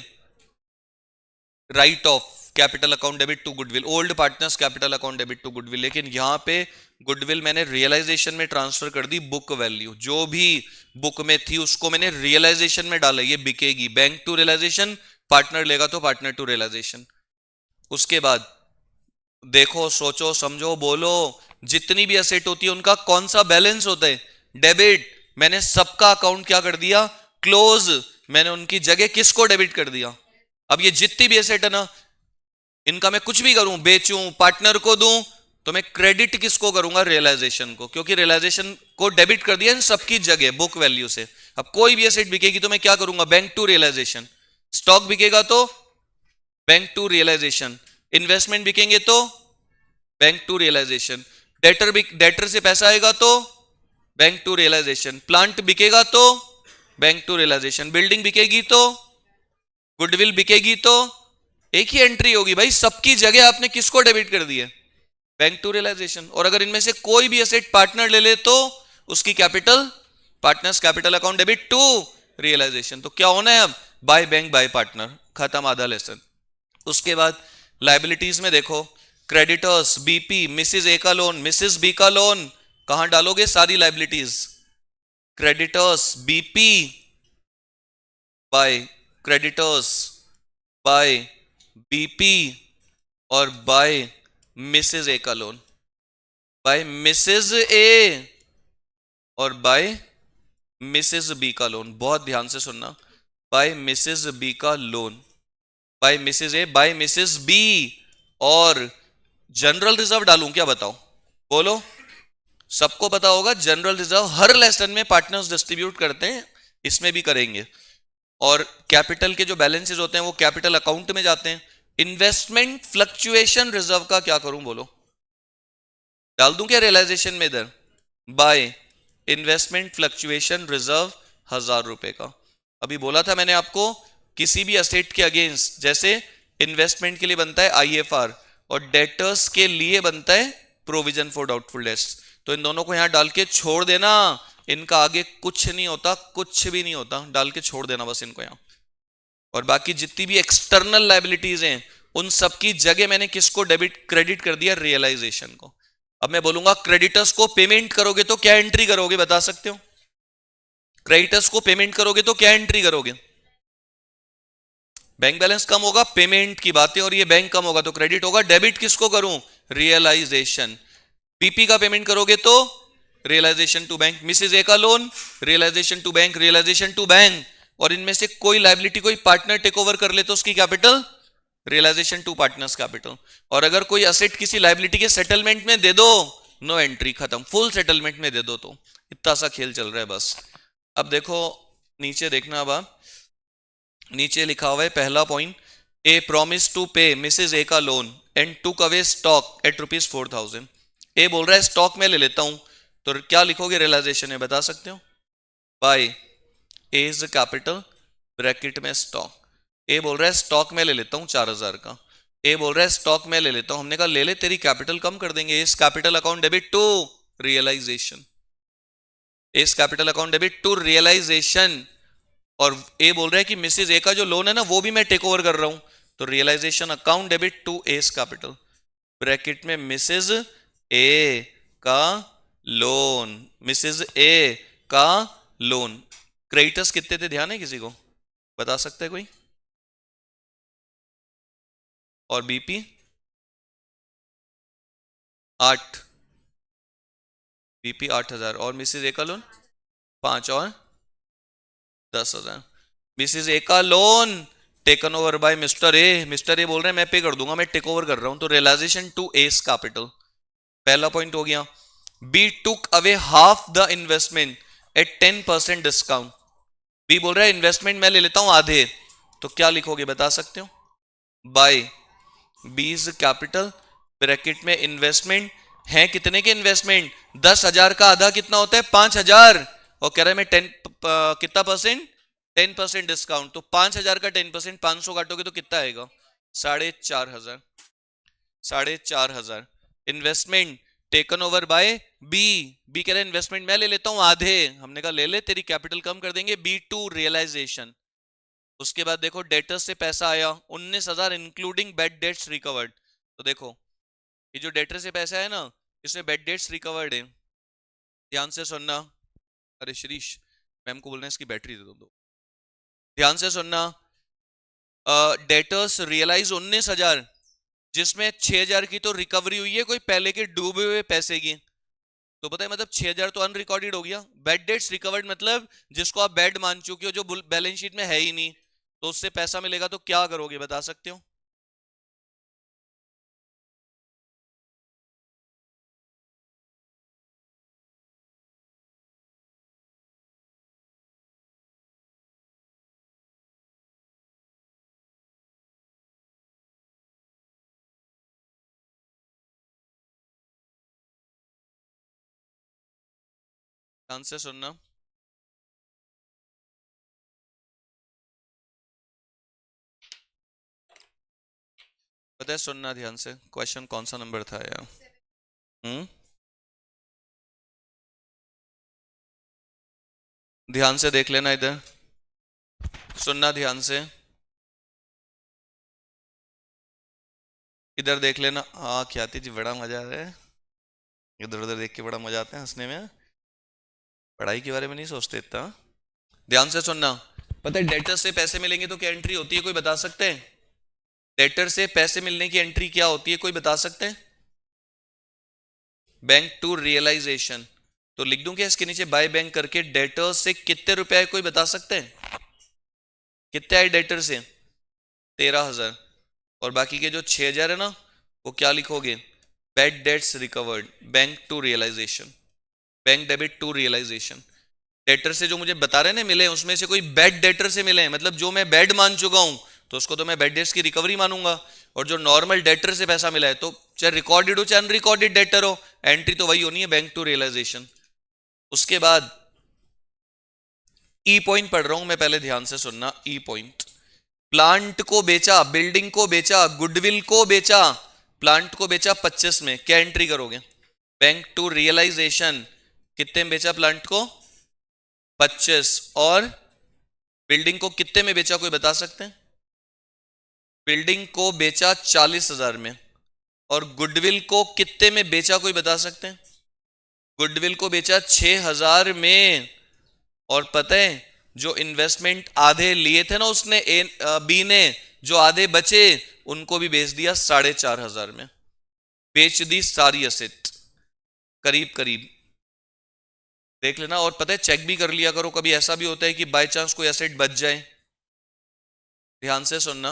Write off capital account debit to goodwill, old partners capital account debit to goodwill. लेकिन यहां पे गुडविल मैंने रियलाइजेशन में ट्रांसफर कर दी, बुक वैल्यू जो भी बुक में थी उसको मैंने रियलाइजेशन में डाला, ये बिकेगी। बैंक टू रियलाइजेशन, पार्टनर लेगा तो पार्टनर टू रियलाइजेशन। उसके बाद देखो, सोचो, समझो, बोलो, जितनी भी एसेट होती है उनका कौन सा बैलेंस होता है? डेबिट। मैंने सबका अकाउंट क्या कर दिया? क्लोज। मैंने उनकी जगह किसको डेबिट कर दिया? अब ये जितनी भी एसेट है ना, इनका मैं कुछ भी करूं, बेचूं, पार्टनर को दूं, तो मैं क्रेडिट किसको करूंगा? रियलाइजेशन को, क्योंकि रियलाइजेशन को डेबिट कर दिया इन सबकी जगह बुक वैल्यू से। अब कोई भी एसेट बिकेगी तो मैं क्या करूंगा? Bank to realisation. स्टॉक बिकेगा तो बैंक टू रियलाइजेशन, इन्वेस्टमेंट बिकेंगे तो बैंक टू रियलाइजेशन, डेटर से पैसा आएगा तो बैंक टू रियलाइजेशन, प्लांट बिकेगा तो बैंक टू रियलाइजेशन, बिल्डिंग बिकेगी तो, गुडविल बिकेगी तो, एक ही एंट्री होगी भाई, सबकी जगह आपने किसको डेबिट कर दी है? Bank to realisation. और अगर इनमें से कोई भी एसेट पार्टनर ले ले तो उसकी capital, partners capital account debit to realisation. तो क्या होना है अब? बाय बैंक बाय पार्टनर, खत्म आधा लेसन। उसके बाद लाइबिलिटीज में देखो, क्रेडिटर्स, बीपी, मिसिस ए का लोन, मिसिस बी का लोन, कहां डालोगे सारी liabilities? Creditors BP by creditors by BP और बाय मिसेज ए का लोन, बाय मिसेज ए और बाय मिसेज बी का लोन। बहुत ध्यान से सुनना, बाय मिसेज बी का loan, by Mrs A, by Mrs B. और जनरल रिजर्व डालूं क्या, बताओ, बोलो? सबको पता होगा जनरल रिजर्व हर लेसन में पार्टनर्स डिस्ट्रीब्यूट करते हैं, इसमें भी करेंगे। और कैपिटल के जो बैलेंसेस होते हैं वो कैपिटल अकाउंट में जाते हैं। इन्वेस्टमेंट फ्लक्चुएशन रिजर्व का क्या करूं, बोलो? डाल दूं क्या रियलाइजेशन में इधर? बाय इन्वेस्टमेंट फ्लक्चुएशन रिजर्व 1000 रुपए का। अभी बोला था मैंने आपको, किसी भी एसेट के अगेंस्ट, जैसे इन्वेस्टमेंट के लिए बनता है आईएफआर और डेटर्स के लिए बनता है प्रोविजन फॉर डाउटफुल डेट्स, तो इन दोनों को यहां डाल के छोड़ देना, इनका आगे कुछ नहीं होता, कुछ भी नहीं होता, डाल के छोड़ देना बस इनको यहां। और बाकी जितनी भी एक्सटर्नल लाइबिलिटीज हैं उन सबकी जगह मैंने किसको डेबिट क्रेडिट कर दिया? रियलाइजेशन को। अब मैं बोलूंगा क्रेडिटर्स को पेमेंट करोगे तो क्या एंट्री करोगे, बता सकते हो? क्रेडिटर्स को पेमेंट करोगे तो क्या एंट्री करोगे? बैंक बैलेंस कम होगा, पेमेंट की बातें, और ये बैंक कम होगा तो क्रेडिट होगा। डेबिट किसको करूं? रियलाइजेशन। पीपी का पेमेंट करोगे तो realisation to bank, Mrs A का loan realisation to bank, realisation to bank. और इनमें से कोई लाइबिलिटी कोई पार्टनर टेक ओवर कर ले तो उसकी capital realisation to partners capital. और अगर कोई असेट किसी लाइबिलिटी के सेटलमेंट में दे दो, नो एंट्री, खत्म। फुल सेटलमेंट में दे दो तो इतना सा खेल चल रहा है बस। अब देखो नीचे देखना, अब आप नीचे लिखा हुआ है पहला पॉइंट, ए प्रॉमिस टू पे मिसेज ए का loan and took away stock at ₹4000। ए बोल रहा है स्टॉक में ले लेता हूं, तो क्या लिखोगे रियलाइजेशन में, बता सकते हो? By A is capital bracket में स्टॉक। ए बोल रहा है स्टॉक में ले लेता हूं 4000 का, ए बोल रहा है स्टॉक में ले लेता हूं, हमने कहा ले ले, तेरी कैपिटल कम कर देंगे, इस capital account debit to realisation, S capital account debit to realisation. और ए बोल रहा है कि मिसेज ए का जो लोन है ना वो भी मैं टेक ओवर कर रहा हूं, तो realisation account debit to S capital, bracket में मिसेज ए का लोन, मिसेज ए का लोन। क्रेडिटर्स कितने थे, ध्यान है किसी को, बता सकते हैं कोई? और बीपी 8, बीपी 8,000, और मिसेज ए का लोन 5 और 10,000। मिसेज ए का loan taken over bye mister A, mister A बोल रहे हैं मैं पे कर दूंगा, मैं टेक ओवर कर रहा हूं, तो रियलाइजेशन टू एस कैपिटल, पहला पॉइंट हो गया। B took away half the investment at 10% discount, B बोल रहा है इन्वेस्टमेंट मैं ले लेता हूं आधे, तो क्या लिखोगे बता सकते हो? बाय बीज कैपिटल, ब्रैकेट में इन्वेस्टमेंट है कितने के इन्वेस्टमेंट, 10,000 का आधा कितना होता है 5,000, और कह रहा है मैं 10 कितना परसेंट, 10% डिस्काउंट, तो 5,000 का 10%, 500 काटोगे तो कितना आएगा 4,500, 4,500। Investment taken over by B, B कह रहा है इन्वेस्टमेंट मैं ले लेता हूं आधे, हमने कहा ले ले तेरी कैपिटल कम कर देंगे, बी टू रियलाइजेशन। उसके बाद देखो डेटर्स से पैसा आया 19,000 इंक्लूडिंग बेड डेट्स रिकवर्ड, तो देखो ये जो डेटर से पैसा है ना इसमें बेड डेट्स रिकवर्ड है, ध्यान से सुनना। अरे श्रीश मैम को बोलना है इसकी बैटरी दे दो, ध्यान से सुनना। डेटर्स रियलाइज 19,000, जिसमें 6,000 की तो रिकवरी हुई है कोई पहले के डूबे हुए पैसे की, तो पता है मतलब 6,000 तो अनरिकॉर्डेड हो गया। बेड डेट्स रिकवर्ड मतलब जिसको आप बेड मान चुके हो, जो बैलेंस शीट में है ही नहीं, तो उससे पैसा मिलेगा, तो क्या करोगे बता सकते हो? ध्यान से सुनना, पता है सुनना ध्यान से, क्वेश्चन कौन सा नंबर था यार? हम्म, ध्यान से देख लेना इधर, सुनना ध्यान से, इधर देख लेना। हाँ ख्याति जी बड़ा मजा आ रहा है, इधर उधर देख के बड़ा मजा आता है हंसने में, पढ़ाई के बारे में नहीं सोचते इतना। ध्यान से सुनना, पता है डेटर से पैसे मिलेंगे तो क्या एंट्री होती है, कोई बता सकते हैं? डेटर से पैसे मिलने की एंट्री क्या होती है, कोई बता सकते हैं? बैंक टू रियलाइजेशन, तो लिख दूं क्या इसके नीचे बाय बैंक करके, डेटर से कितने रुपए आए कोई बता सकते हैं? कितने आए डेटर से? 13,000, और बाकी के जो 6,000 है ना वो क्या लिखोगे? Bad debts recovered, bank to realization, bank debit to realization. Debtor से जो मुझे बता रहे हैं ना मिले, उसमें से कोई बेड डेटर से मिले हैं, मतलब जो मैं बेड मान चुका हूं तो उसको तो मैं बेड डेट्स की रिकवरी मानूंगा, और जो नॉर्मल डेटर से पैसा मिला है तो चाहे रिकॉर्डेड हो चाहे अनरिकॉर्डेड डेटर हो, एंट्री तो वही होनी है, बैंक टू रियलाइजेशन। उसके बाद ई पॉइंट पढ़ रहा हूं मैं, पहले ध्यान से सुनना। ई पॉइंट, प्लांट को बेचा, बिल्डिंग को बेचा, गुडविल को बेचा, प्लांट को बेचा 25 में, क्या एंट्री करोगे? बैंक टू रियलाइजेशन, कितने में बेचा प्लांट को? 25, और बिल्डिंग को कितने में बेचा कोई बता सकते हैं? बिल्डिंग को बेचा 40,000 में, और गुडविल को कितने में बेचा कोई बता सकते हैं? गुडविल को बेचा 6,000 में, और पता है जो इन्वेस्टमेंट आधे लिए थे ना उसने बी ने, जो आधे बचे उनको भी बेच दिया 4,500 में, बेच दी सारी असेट करीब करीब, देख लेना। और पता है चेक भी कर लिया करो, कभी ऐसा भी होता है कि बाय चांस कोई एसेट बच जाए। ध्यान से सुनना,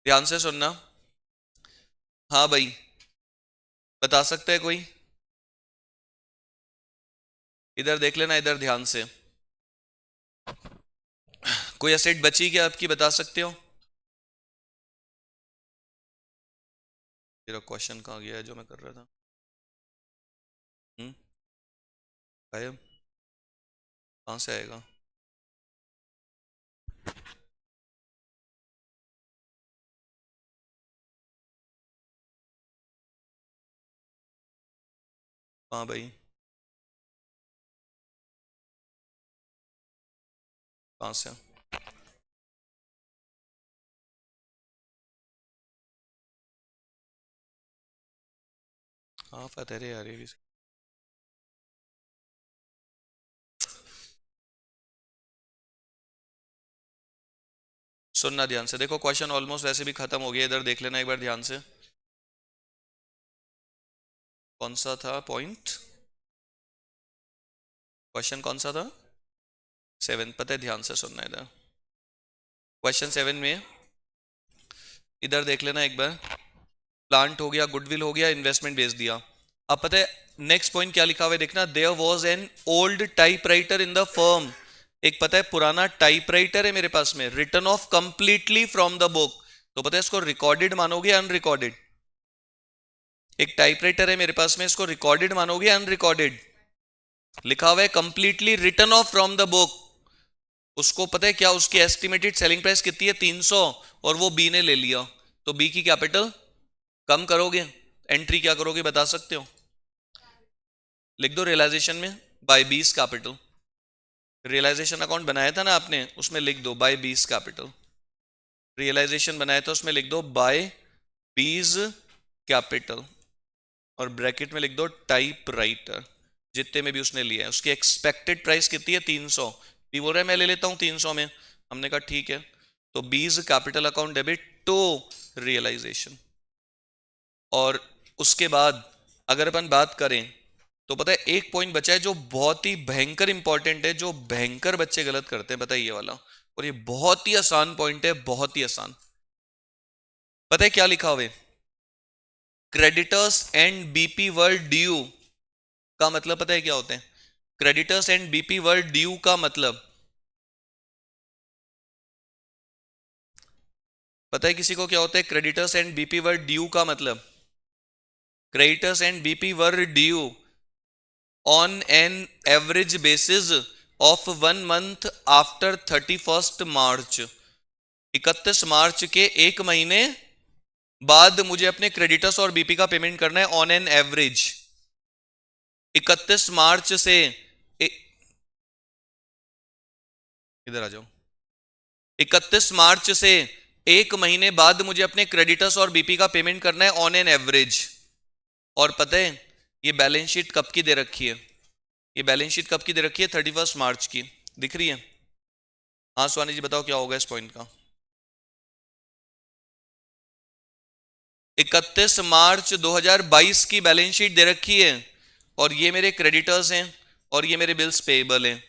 ध्यान से सुनना। हाँ भाई, बता सकते हैं कोई? इधर देख लेना, इधर ध्यान से, कोई एसेट बची क्या आपकी, बता सकते हो? तेरा क्वेश्चन कहाँ गया है जो मैं कर रहा था? हम्म, गायब, कहाँ से आएगा? हाँ भाई, कहाँ से? हाँ फतेह रे यार, ये भी सुनना ध्यान से, देखो क्वेश्चन ऑलमोस्ट वैसे भी खत्म हो गया, इधर देख लेना एक बार ध्यान से। कौन सा था पॉइंट? क्वेश्चन कौन सा था? 7, पता है, ध्यान से सुनना इधर। क्वेश्चन 7 में इधर देख लेना एक बार। प्लांट हो गया, गुडविल हो गया, इन्वेस्टमेंट बेच दिया। अब पता है नेक्स्ट पॉइंट क्या लिखा हुआ है, देखना। There was an old typewriter in the firm. एक पता है पुराना टाइपराइटर है मेरे पास में, written off completely from the book. तो पता है इसको रिकॉर्डेड मानोगे अनरिकॉर्डेड? एक टाइपराइटर है मेरे पास में, इसको रिकॉर्डेड मानोगे अनरिकॉर्डेड? लिखा हुआ है completely written off from the book. उसको पता है क्या, उसकी एस्टिमेटेड सेलिंग प्राइस कितनी है? 300, और वो बी ने ले लिया। तो बी की कैपिटल कम करोगे, एंट्री क्या करोगे बता सकते हो? लिख दो रियलाइजेशन में बाय बीस कैपिटल। रियलाइजेशन अकाउंट बनाया था ना आपने, उसमें लिख दो बाय बीस कैपिटल। रियलाइजेशन बनाया था उसमें लिख दो बाय बीज कैपिटल, और ब्रैकेट में लिख दो टाइप राइटर, जितने में भी उसने लिया है। उसकी एक्सपेक्टेड प्राइस कितनी है? 300। भी बोल रहा है मैं ले लेता हूं 300 में। हमने कहा ठीक है। तो B's capital account debit to realisation. और उसके बाद अगर अपन बात करें तो पता है एक पॉइंट बचा है जो बहुत ही भयंकर इंपॉर्टेंट है, जो भयंकर बच्चे गलत करते हैं, पता है ये वाला। और ये बहुत ही आसान पॉइंट है, बहुत ही आसान। पता है क्या लिखा हुआ है? Creditors and BP world due का मतलब पता है क्या होते हैं? Creditors and BP world due का मतलब पता है किसी को क्या होता है? Creditors and BP world due का मतलब, creditors and BP world due on an average basis of 1 month after 31st मार्च। 31 मार्च के एक महीने बाद मुझे अपने क्रेडिटर्स और बीपी का पेमेंट करना है ऑन एन एवरेज। 31 मार्च से इधर आ जाओ। 31 मार्च से एक महीने बाद मुझे अपने क्रेडिटर्स और बीपी का पेमेंट करना है ऑन एन एवरेज। और पता है ये बैलेंस शीट कब की दे रखी है? ये बैलेंस शीट कब की दे रखी है? 31 मार्च की। दिख रही है? हाँ स्वानी जी बताओ क्या होगा इस पॉइंट का। 31 मार्च 2022 की बैलेंस शीट दे रखी है, और ये मेरे क्रेडिटर्स हैं और ये मेरे बिल्स पेएबल हैं,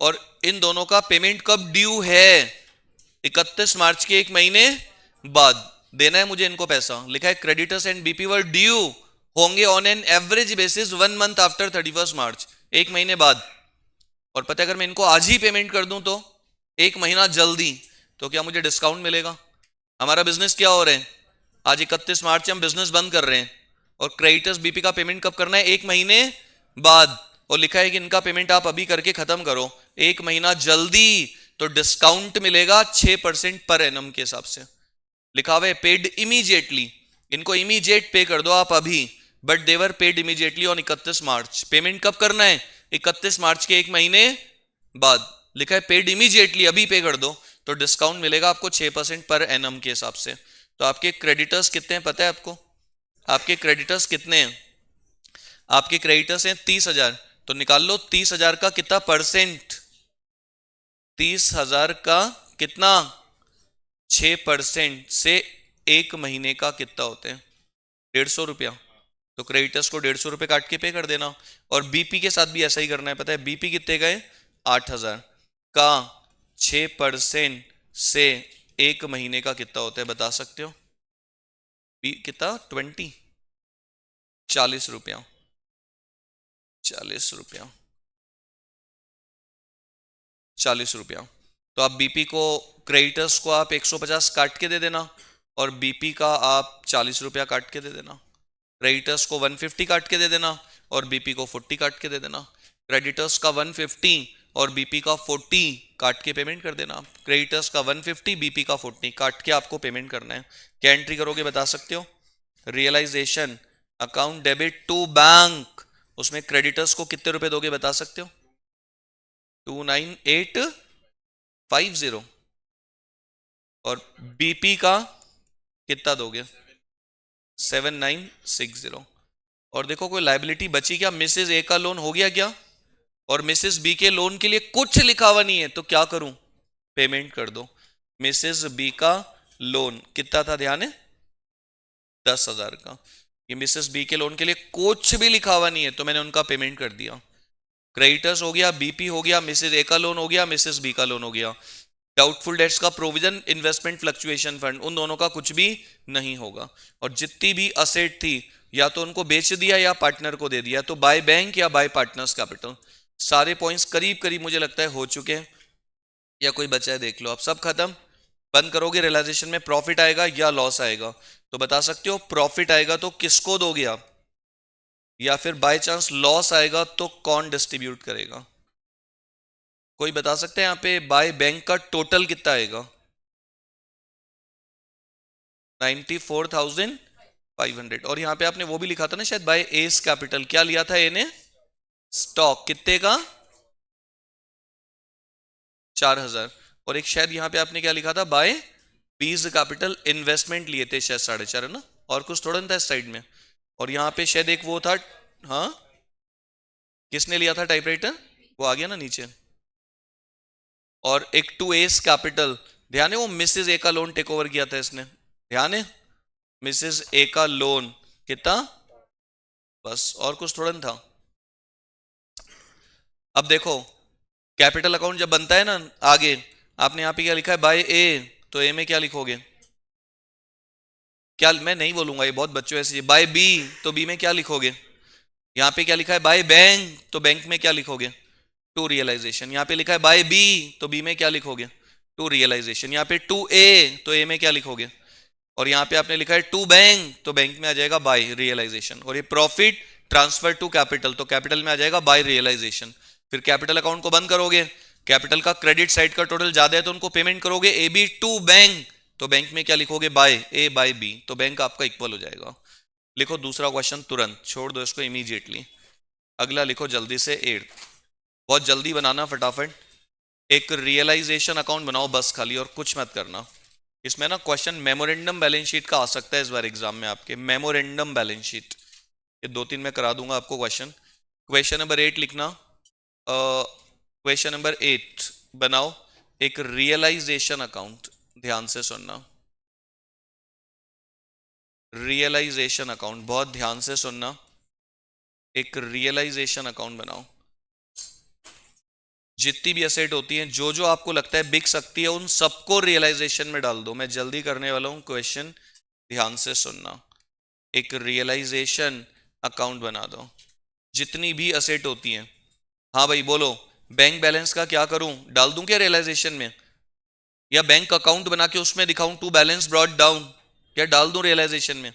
और इन दोनों का पेमेंट कब ड्यू है? 31 मार्च के एक महीने बाद देना है मुझे इनको पैसा। लिखा है creditors and BP were due होंगे on an average basis 1 month after 31 March, एक महीने बाद। और पता है अगर मैं इनको आज ही पेमेंट कर दूं तो एक महीना जल्दी, तो क्या मुझे डिस्काउंट मिलेगा? हमारा बिजनेस क्या हो रहा है, आज 31 मार्च हम बिजनेस बंद कर रहे हैं, और क्रेडिटर्स बीपी का पेमेंट कब करना है? एक महीने बाद। और लिखा है कि इनका पेमेंट आप अभी करके खत्म करो एक महीना जल्दी, तो डिस्काउंट मिलेगा 6% पर एनम के हिसाब से। लिखा हुआ है पेड इमीडिएटली, इनको इमीडिएट पे कर दो आप अभी, but they were paid immediately on 31 March. Payment कब करना है? 31 मार्च के एक महीने बाद। लिखा है पेड इमीडिएटली, अभी पे कर दो, तो डिस्काउंट मिलेगा आपको 6% पर एनम के हिसाब से। तो आपके क्रेडिटर्स कितने हैं पता है आपको? आपके क्रेडिटर्स कितने हैं? आपके क्रेडिटर्स हैं 30,000, तो निकाल लो 30,000 का कितना परसेंट? 30,000 का कितना? 6% से एक महीने का कितना होते हैं? 150 रुपया। तो क्रेडिटर्स को 150 रुपये काट के पे कर देना। और बीपी के साथ भी ऐसा ही करना है। पता है बीपी कितने गए? 8,000 का 6% से एक महीने का कितना होता है बता सकते हो? बी कितना? 40 रुपया। 40 रुपया। 40 रुपया। तो आप बीपी को, क्रेडिटर्स को आप 150 काट के दे देना, और बीपी का आप 40 रुपया काट के दे देना। क्रेडिटर्स को 150 काट के दे देना, और बीपी को 40 काट के दे देना। क्रेडिटर्स का 150 और बीपी का 40 काट के पेमेंट कर देना। क्रेडिटर्स का 150, बीपी का 40 काट के आपको पेमेंट करना है। क्या एंट्री करोगे बता सकते हो? Realisation account debit to bank उसमें क्रेडिटर्स को कितने रुपए दोगे बता सकते हो? 29850। और बीपी का कितना दोगे? 7960। और देखो कोई लाइबिलिटी बची क्या? मिसेस ए का लोन हो गया क्या? और मिसेस बी के लोन के लिए कुछ लिखा हुआ नहीं है, तो क्या करूं? पेमेंट कर दो। मिसेस बी का लोन कितना था, ध्यान है? 10,000 का। ये मिसेस बी के लोन के लिए कुछ भी लिखा हुआ नहीं है, तो मैंने उनका पेमेंट कर दिया। क्रेडिटर्स हो गया, बीपी हो गया, मिसेस ए का लोन हो गया, मिसेस बी का लोन हो गया। डाउटफुल डेट्स का प्रोविजन, इन्वेस्टमेंट फ्लक्चुएशन फंड, उन दोनों का कुछ भी नहीं होगा। और जितनी भी असेट थी या तो उनको बेच दिया या पार्टनर को दे दिया, तो बाय बैंक या बाय पार्टनर्स कैपिटल। सारे पॉइंट्स करीब करीब मुझे लगता है हो चुके हैं, या कोई बचा है देख लो। अब सब खत्म। बंद करोगे, रियलाइजेशन में प्रॉफिट आएगा या लॉस आएगा? तो बता सकते हो प्रॉफिट आएगा तो किसको दोगे आप, या फिर बाय चांस लॉस आएगा तो कौन डिस्ट्रीब्यूट करेगा? कोई बता सकते हैं यहाँ पे बाय बैंक का टोटल कितना आएगा? 94,500। और यहाँ पे आपने वो भी लिखा था ना शायद, बाय एस कैपिटल। क्या लिया था ए ने? स्टॉक। कितने का? 4,000। और एक शायद यहाँ पे आपने क्या लिखा था, बाय बीज कैपिटल इन्वेस्टमेंट लिए थे शायद 4.5, है ना? और कुछ थोड़ा था इस साइड में। और यहाँ पे शायद एक वो था, हाँ किसने लिया था टाइपराइटर, वो आ गया ना नीचे। और एक टू एस कैपिटल, ध्यान है वो मिसेज ए का लोन टेक ओवर किया था इसने, ध्यान है? मिसेज ए का लोन कितना? बस, और कुछ थोड़ा था। अब देखो कैपिटल अकाउंट जब बनता है ना आगे, आपने यहाँ पे क्या लिखा है, बाय ए, तो ए में क्या लिखोगे? क्या, मैं नहीं बोलूंगा, ये बहुत बच्चों ऐसे। बाय बी, तो बी में क्या लिखोगे? यहाँ पे क्या लिखा है, बाय बैंक, तो बैंक में क्या लिखोगे? To realization. यहाँ पे लिखा है बाय बी, तो बी में क्या लिखोगे? To realization. यहाँ पे टू ए, तो ए में क्या लिखोगे? और यहाँ पे आपने लिखा है टू बैंक, तो बैंक में आ जाएगा बाय रियलाइजेशन। और ये प्रॉफिट ट्रांसफर टू कैपिटल, तो कैपिटल में आ जाएगा बाय रियलाइजेशन। फिर कैपिटल अकाउंट को बंद करोगे, कैपिटल का क्रेडिट साइड का टोटल ज्यादा है तो उनको पेमेंट करोगे, ए बी टू बैंक, तो बैंक में क्या लिखोगे? बाय ए बाय बी, तो बैंक आपका इक्वल हो जाएगा। लिखो दूसरा क्वेश्चन तुरंत, छोड़ दो इसको इमीडिएटली। अगला लिखो जल्दी से, 8। बहुत जल्दी बनाना, फटाफट। एक रियलाइजेशन अकाउंट बनाओ बस खाली, और कुछ मत करना। इसमें ना क्वेश्चन मेमोरेंडम बैलेंस शीट का आ सकता है इस बार एग्जाम में आपके, मेमोरेंडम बैलेंस शीट। ये 2-3 मैं करा दूंगा आपको क्वेश्चन। क्वेश्चन नंबर 8 लिखना। क्वेश्चन नंबर 8 बनाओ एक रियलाइजेशन अकाउंट, ध्यान से सुनना। रियलाइजेशन अकाउंट, बहुत ध्यान से सुनना। एक रियलाइजेशन अकाउंट बनाओ। जितनी भी एसेट होती हैं, जो जो आपको लगता है बिक सकती है, उन सबको रियलाइजेशन में डाल दो। मैं जल्दी करने वाला हूं क्वेश्चन, ध्यान से सुनना। एक रियलाइजेशन अकाउंट बना दो, जितनी भी असेट होती हैं। हाँ भाई बोलो, बैंक बैलेंस का क्या करूं, डाल दूं क्या रियलाइजेशन में, या बैंक अकाउंट बना के उसमें दिखाऊं टू बैलेंस ब्रॉट डाउन, या डाल दूं रियलाइजेशन में?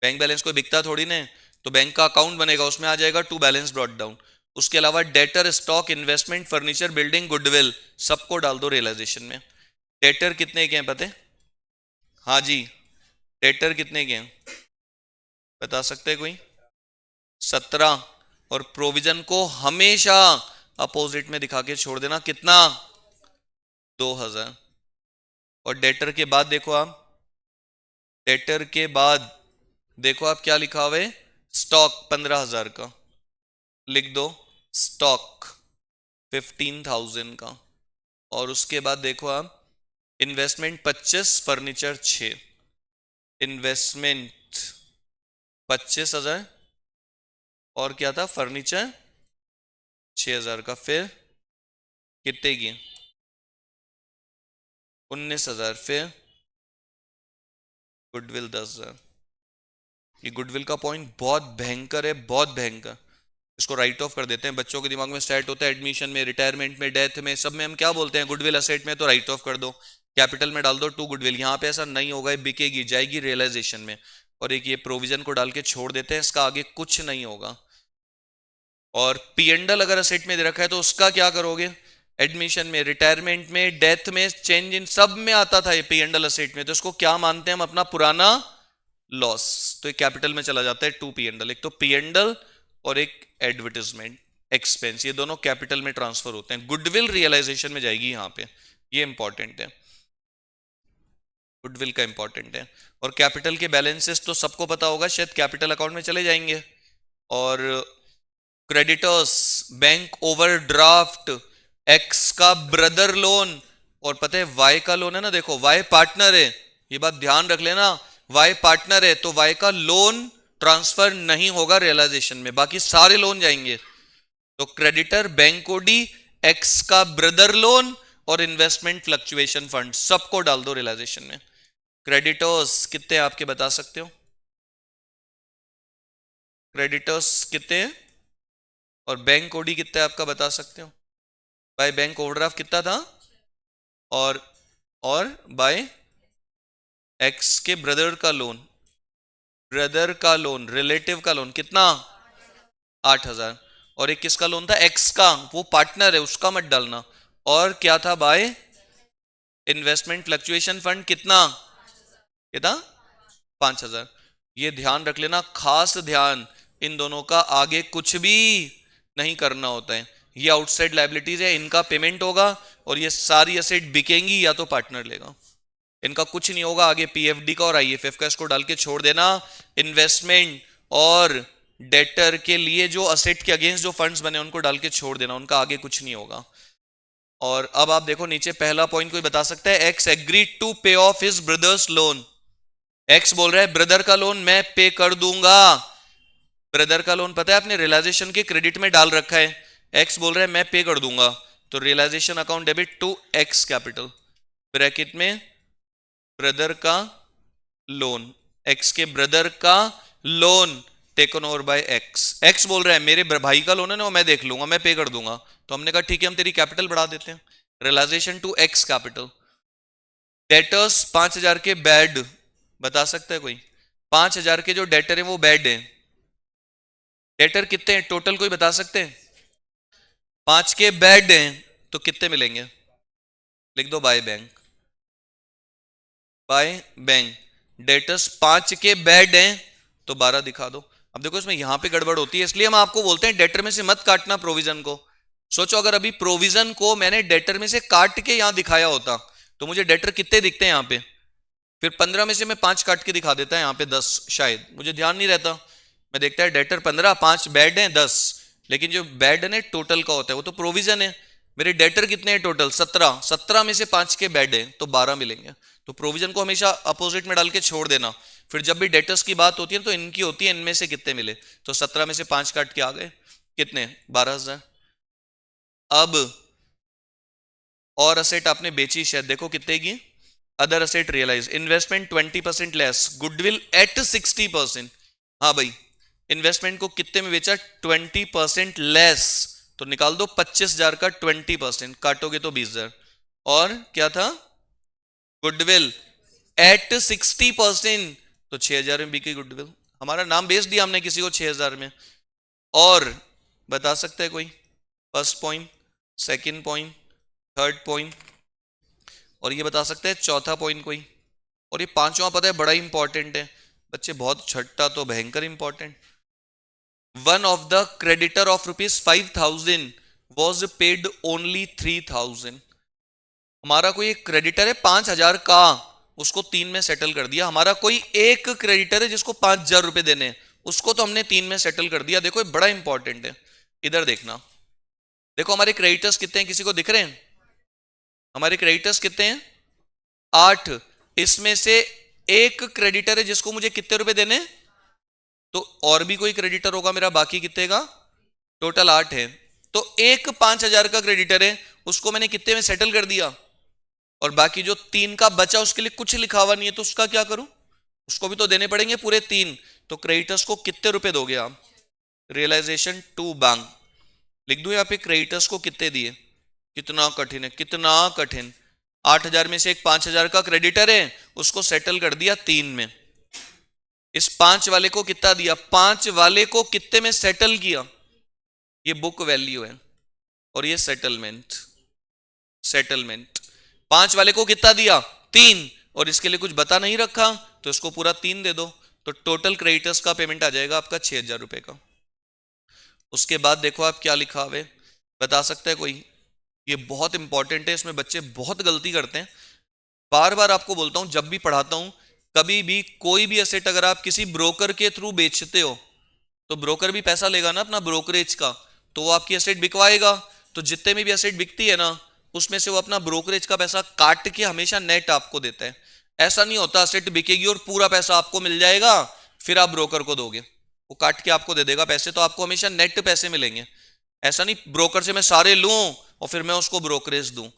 बैंक बैलेंस कोई बिकता थोड़ी ना, तो बैंक का अकाउंट बनेगा, उसमें आ जाएगा टू बैलेंस ब्रॉट डाउन। उसके अलावा debtor, stock, investment, furniture, building, goodwill, सबको डाल दो रियलाइजेशन में। डेटर कितने के हैं पता है? हाँ जी, डेटर कितने के हैं बता सकते हैं कोई? 17। और प्रोविजन को हमेशा अपोजिट में दिखा के छोड़ देना, कितना? 2,000। और डेटर के बाद देखो आप, डेटर के बाद देखो आप क्या लिखा हुआ है, स्टॉक 15,000 का, लिख दो स्टॉक 15,000 का। और उसके बाद देखो आप, इन्वेस्टमेंट 25, फर्नीचर 6। इन्वेस्टमेंट 25,000, और क्या था, फर्नीचर 6,000 का। फिर कितने की? 19,000। फिर गुडविल 10,000। ये गुडविल का पॉइंट बहुत भयंकर है, बहुत भयंकर। इसको राइट ऑफ कर देते हैं। बच्चों के दिमाग में स्टार्ट होता है एडमिशन में, रिटायरमेंट में, डेथ में, सब में हम क्या बोलते हैं, गुडविल असेट में, तो राइट ऑफ कर दो, कैपिटल में डाल दो टू गुडविल। यहाँ पे ऐसा नहीं होगा, बिकेगी, जाएगी रियलाइजेशन में। और एक ये प्रोविजन को डाल के छोड़ देते हैं, इसका आगे कुछ नहीं होगा। और पीएनडल अगर असेट में दे रखा है तो उसका क्या करोगे? एडमिशन में, रिटायरमेंट में, डेथ में, चेंज इन, सब में आता था ये पीएनडल असेट में, तो इसको क्या मानते हैं हम, अपना पुराना लॉस। तो ये कैपिटल में चला जाता है टू पीएनडल। एक तो पीएनडल और एक एडवर्टाइजमेंट एक्सपेंस, ये दोनों कैपिटल में ट्रांसफर होते हैं। गुडविल रियलाइजेशन में जाएगी यहां पे, ये इंपॉर्टेंट है, गुडविल का इंपॉर्टेंट है। और कैपिटल के बैलेंसेस तो सबको पता होगा, शायद कैपिटल अकाउंट में चले जाएंगे। और क्रेडिटर्स, बैंक ओवरड्राफ्ट, एक्स का ब्रदर लोन, और पता है वाई का लोन है ना, देखो वाई पार्टनर है, ये बात ध्यान रख लेना, वाई पार्टनर है तो वाई का लोन ट्रांसफर नहीं होगा रियलाइजेशन में, बाकी सारे लोन जाएंगे। तो क्रेडिटर बैंक ओडी, एक्स का ब्रदर लोन और इन्वेस्टमेंट फ्लक्चुएशन फंड, सबको डाल दो रियलाइजेशन में। क्रेडिटर्स कितने आपके बता सकते हो? क्रेडिटर्स कितने हैं और बैंक ओडी कितने आपका बता सकते हो? बाय बैंक ओवरड्राफ्ट कितना था, और बाय एक्स के ब्रदर का लोन, ब्रदर का लोन, रिलेटिव का लोन कितना, 8,000। और एक किसका लोन था, एक्स का, वो पार्टनर है उसका मत डालना। और क्या था, बाय इन्वेस्टमेंट फ्लक्चुएशन फंड कितना, कितना, 5,000। ये ध्यान रख लेना, खास ध्यान, इन दोनों का आगे कुछ भी नहीं करना होता है। ये आउटसाइड लायबिलिटीज है, इनका पेमेंट होगा और ये सारी एसेट बिकेंगी या तो पार्टनर लेगा, इनका कुछ नहीं होगा आगे। पीएफडी का और आईएफएफ का इसको डाल के छोड़ देना। इन्वेस्टमेंट और डेटर के लिए जो असेट के अगेंस्ट जो फंड्स बने उनको डाल के छोड़ देना, उनका आगे कुछ नहीं होगा। और अब आप देखो नीचे पहला पॉइंट कोई बता सकता है, एक्स एग्रीड टू पे of his brothers loan. X बोल रहा है ब्रदर का लोन मैं पे कर दूंगा। ब्रदर का लोन पता है आपने रियलाइजेशन के क्रेडिट में डाल रखा है, एक्स बोल रहा है मैं पे कर दूंगा, तो realisation account debit to X capital, bracket में ब्रदर का लोन, एक्स के ब्रदर का loan taken over by X. X बोल रहा है मेरे भाई का लोन है ना, वो मैं देख लूंगा, मैं पे कर दूंगा। तो हमने कहा ठीक है हम तेरी कैपिटल बढ़ा देते हैं, realization to X capital. Debtors 5,000 के बैड, बता सकता है कोई? 5,000 के जो डेटर है वो बैड है। डेटर कितने हैं टोटल, कोई बता सकते हैं? 5 के बैड हैं तो कितने मिलेंगे, लिख दो by bank, by bank. Debtors 5 के बैड हैं तो 12 दिखा दो। अब देखो इसमें यहां पे गड़बड़ होती है, इसलिए हम आपको बोलते हैं डेटर में से मत काटना प्रोविजन को। सोचो अगर अभी प्रोविजन को मैंने डेटर में से काट के यहां दिखाया होता तो मुझे डेटर कितने दिखते हैं यहां पे, फिर 15 में से मैं 5 काट के दिखा देता है यहां पे 10, शायद मुझे ध्यान नहीं रहता, मैं देखता है डेटर 15, 5 बैड हैं 10, लेकिन जो बैड है टोटल का होता है वो तो प्रोविजन है। मेरे डेटर कितने हैं टोटल 17, 17 में से 5 के बैड हैं तो 12 मिलेंगे। तो प्रोविजन को हमेशा अपोजिट में डाल के छोड़ देना, फिर जब भी डेटर्स की बात होती है तो इनकी होती है इनमें से कितने मिले, तो 17 में से 5 काट के आ गए कितने, 12,000। अब और असेट आपने बेची शायद, देखो कितने की, other asset realize, investment 20% less, goodwill at 60%। हाँ भाई इन्वेस्टमेंट को कितने में बेचा, 20% लेस, तो निकाल दो 25,000 का 20%, काटोगे तो 20,000। और क्या था, गुडविल एट 60%, तो 6,000 में बिकी गुडविल, हमारा नाम बेच दिया हमने किसी को 6,000 में। और बता सकते हैं कोई, first point, second point, third point, और ये बता सकते हैं चौथा पॉइंट कोई, और ये पांचवा पता है बड़ा इंपॉर्टेंट है बच्चे, बहुत छठा तो भयंकर important. One of the creditor of ₹5,000 was paid only 3,000। हमारा कोई एक क्रेडिटर है 5,000 का, उसको 3 में सेटल कर दिया। हमारा कोई एक क्रेडिटर है जिसको 5,000 रुपए देने हैं, उसको तो हमने 3 में सेटल कर दिया। देखो ये बड़ा इंपॉर्टेंट है, इधर देखना, देखो हमारे क्रेडिटर्स कितने हैं, किसी को दिख रहे हैं? हमारे क्रेडिटर्स कितने हैं, 8। इसमें से एक क्रेडिटर है जिसको मुझे कितने रुपए देने, तो और भी कोई क्रेडिटर होगा मेरा, बाकी कितने का, टोटल 8 है। तो एक 5,000 का क्रेडिटर है, उसको मैंने कितने में सेटल कर दिया, और बाकी जो 3 का बचा उसके लिए कुछ लिखा हुआ नहीं है, तो उसका क्या करूं, उसको भी तो देने पड़ेंगे पूरे 3। तो क्रेडिटर्स को कितने रुपए दोगे आप, रियलाइजेशन टू बैंक, लिख दो यहाँ पे क्रेडिटर्स को कितने दिए। कितना कठिन है, कितना कठिन। 8,000 में से एक 5,000 का क्रेडिटर है, उसको सेटल कर दिया 3 में। इस 5 वाले को कितना दिया, 5 वाले को कितने में सेटल किया, ये बुक वैल्यू है, और ये सेटलमेंट, सेटलमेंट 5 वाले को कितना दिया, 3, और इसके लिए कुछ बता नहीं रखा तो इसको पूरा 3 दे दो, तो टोटल क्रेडिटर्स का पेमेंट आ जाएगा आपका 6,000 रुपए का। उसके बाद देखो आप क्या लिखा हुआ है, बता सकता है कोई? ये बहुत इंपॉर्टेंट है, इसमें बच्चे बहुत गलती करते हैं। बार बार आपको बोलता हूं जब भी पढ़ाता हूं, कभी भी कोई भी एसेट अगर आप किसी ब्रोकर के थ्रू बेचते हो तो ब्रोकर भी पैसा लेगा ना अपना ब्रोकरेज का, तो वो आपकी एसेट बिकवाएगा। तो जितने में भी एसेट बिकती है ना, उसमें से वो अपना ब्रोकरेज का पैसा काट के हमेशा नेट आपको देता है। ऐसा नहीं होता एसेट बिकेगी और पूरा पैसा आपको मिल जाएगा फिर आप ब्रोकर को दोगे, वो काट के आपको दे देगा पैसे, तो आपको हमेशा नेट पैसे मिलेंगे। ऐसा नहीं ब्रोकर से मैं सारे लूं और फिर मैं उसको ब्रोकरेज दूं।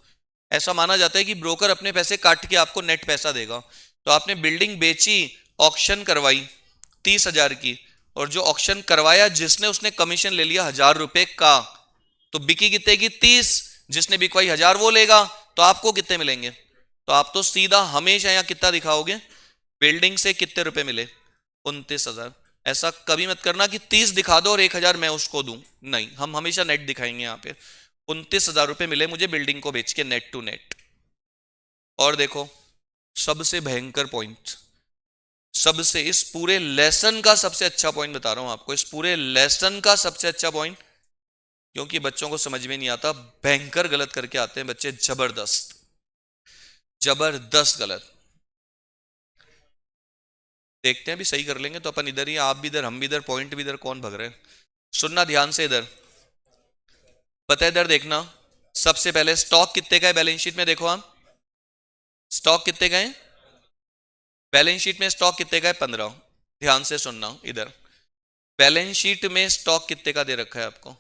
ऐसा माना जाता है कि ब्रोकर अपने पैसे काट के आपको नेट पैसा देगा। तो आपने बिल्डिंग बेची, ऑक्शन करवाई 30,000 की, और जो ऑक्शन करवाया जिसने, उसने कमीशन ले लिया 1,000 रुपए का, तो बिकी कितने की? 30। जिसने बिकवाई 1,000 वो लेगा, तो आपको कितने मिलेंगे? तो आप तो सीधा हमेशा यहां कितना दिखाओगे, बिल्डिंग से कितने रुपए मिले? 29,000। ऐसा कभी मत करना कि 30 दिखा दो और 1,000 मैं उसको दूं, नहीं, हम हमेशा नेट दिखाएंगे यहां पे। 29,000 रुपए मिले मुझे बिल्डिंग को बेच के, नेट टू नेट। और देखो सबसे भयंकर पॉइंट, सबसे इस पूरे लेसन का सबसे अच्छा पॉइंट बता रहा हूं आपको, इस पूरे लेसन का सबसे अच्छा पॉइंट, क्योंकि बच्चों को समझ में नहीं आता, भयंकर गलत करके आते हैं बच्चे, जबरदस्त जबरदस्त गलत। देखते हैं अभी सही कर लेंगे तो अपन इधर ही, आप भी इधर, हम भी इधर, पॉइंट भी इधर, कौन भग रहे हैं? सुनना ध्यान से इधर, पता है इधर देखना। सबसे पहले स्टॉक कितने का है बैलेंस शीट में? देखो आप, स्टॉक कितने का है बैलेंस शीट में? स्टॉक कितने का है? 15। ध्यान से सुनना इधर, बैलेंस शीट में स्टॉक कितने का दे रखा है आपको?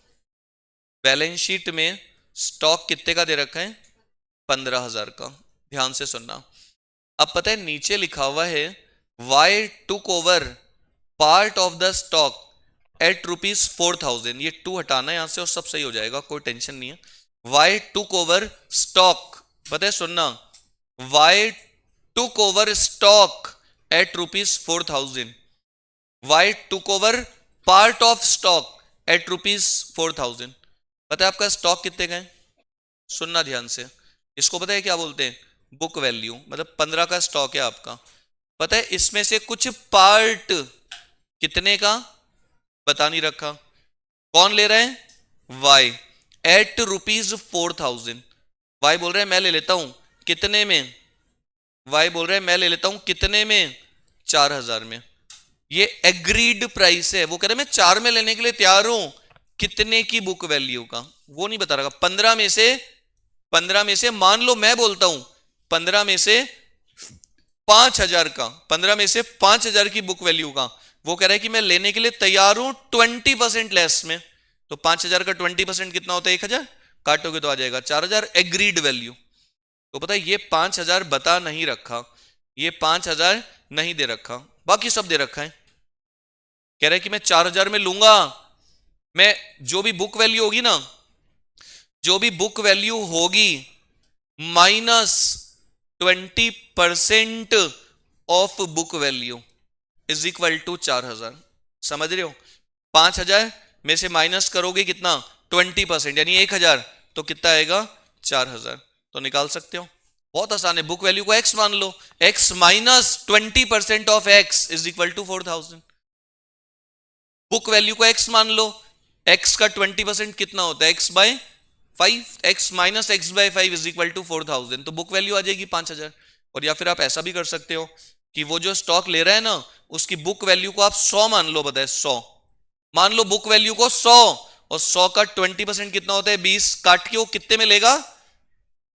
बैलेंस शीट में स्टॉक कितने का दे रखा है? 15,000 का। ध्यान से सुनना, अब पता है नीचे लिखा हुआ है Y took over part of the stock at ₹4,000। ये टू हटाना है यहां से और सब सही हो जाएगा, कोई टेंशन नहीं है। वाई टुक ओवर स्टॉक, पता है सुनना, Y took over stock at ₹4,000, Y took over part of stock at ₹4,000। पता है आपका स्टॉक कितने का है? सुनना ध्यान से, इसको पता है क्या बोलते हैं? Book value. मतलब 15 का स्टॉक है आपका, पता है इसमें से कुछ पार्ट कितने का बता नहीं रखा, कौन ले रहा है? Y, eight ₹4,000। वाई बोल रहा है मैं ले लेता हूं कितने में? वाई बोल रहा है मैं ले लेता हूं कितने में? 4,000 में। ये एग्रीड प्राइस है, वो कह रहा है मैं 4 में लेने के लिए तैयार हूं, कितने की बुक वैल्यू का वो नहीं बता रहा। 15 में से मान लो मैं बोलता हूं 15 में से 5,000 का, 15 में से 5,000 की बुक वैल्यू का, वो कह रहा है कि मैं लेने के लिए तैयार हूं 20% लेस में। तो 5,000 का 20% कितना होता है? 1,000, काटोगे तो आ जाएगा 4,000, एग्रीड वैल्यू। तो पता है ये 5,000 बता नहीं रखा, ये 5,000 नहीं दे रखा, बाकी सब दे रखा है। कह रहा है कि मैं 4,000 में लूंगा, मैं जो भी बुक वैल्यू होगी ना, जो भी बुक वैल्यू होगी minus 20% of book value is equal to 4,000। समझ रहे हो? 5,000 में से माइनस करोगे कितना? 20%, यानी 1,000, तो कितना आएगा? 4,000। तो निकाल सकते हो, बहुत आसान है। बुक वैल्यू को x मान लो, x minus 20% of x is equal to 4,000। Book value को x मान लो, x का 20% कितना होता है? x by 5, x minus x by 5 is equal to 4,000, तो बुक वैल्यू आ जाएगी 5,000। और या फिर आप ऐसा भी कर सकते हो कि वो जो स्टॉक ले रहा है ना, उसकी बुक वैल्यू को आप 100 मान लो, बताए 100, मान लो बुक वैल्यू को 100, और 100 का 20% कितना होता है? 20, काट के वो कितने में लेगा?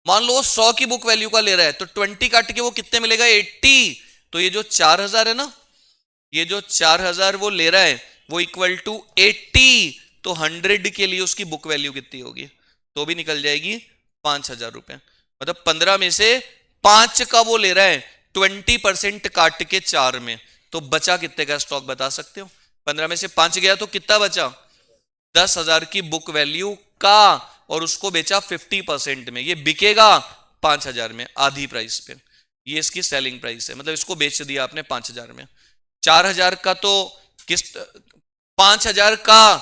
मान लो वो 100 की बुक वैल्यू का ले रहा है, तो 20 काट के वो कितने मिलेगा? 80। तो ये जो 4,000 है ना, ये जो 4,000 वो ले रहा है, वो इक्वल टू 80। तो 100 के लिए उसकी बुक वैल्यू कितनी होगी? तो भी निकल जाएगी 5,000 रुपए। मतलब 15 में से 5 का वो ले रहा है, 20% काट के 4 में, तो बचा कितने का स्टॉक बता सकते हो? 15 में से 5 गया तो कितना बचा? 10,000 की बुक वैल्यू का, और उसको बेचा 50% में, ये बिकेगा 5,000 में, आधी प्राइस पे। ये इसकी सेलिंग प्राइस है, मतलब इसको बेच दिया आपने 5,000 में। 4,000 का तो किस, 5,000 का,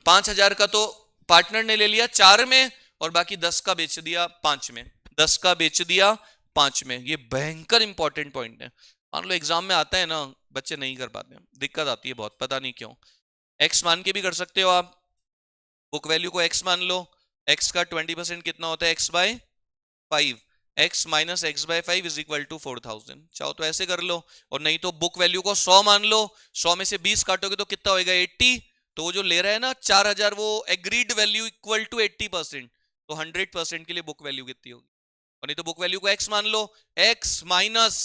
5,000 का तो पार्टनर ने ले लिया 4 में, और बाकी 10 का बेच दिया 5 में, 10 का बेच दिया 5 में। ये भयंकर इंपॉर्टेंट पॉइंट है। मान लो एग्जाम में आता है ना, बच्चे नहीं कर पाते, दिक्कत आती है बहुत, पता नहीं क्यों। एक्स मान के भी कर सकते हो आप, बुक वैल्यू को x मान लो, x का 20% कितना होता है, x by 5, x minus X by 5 is equal to 4000। चाहो तो ऐसे कर लो, और नहीं तो बुक वैल्यू को 100 मान लो, 100 में से 20 काटोगे तो कितना होएगा, 80। तो वो जो ले रहा है ना 4000, वो एग्रीड वैल्यू इक्वल टू 80%, तो 100% के लिए बुक वैल्यू कितनी होगी। और नहीं तो बुक वैल्यू को x मान लो, x minus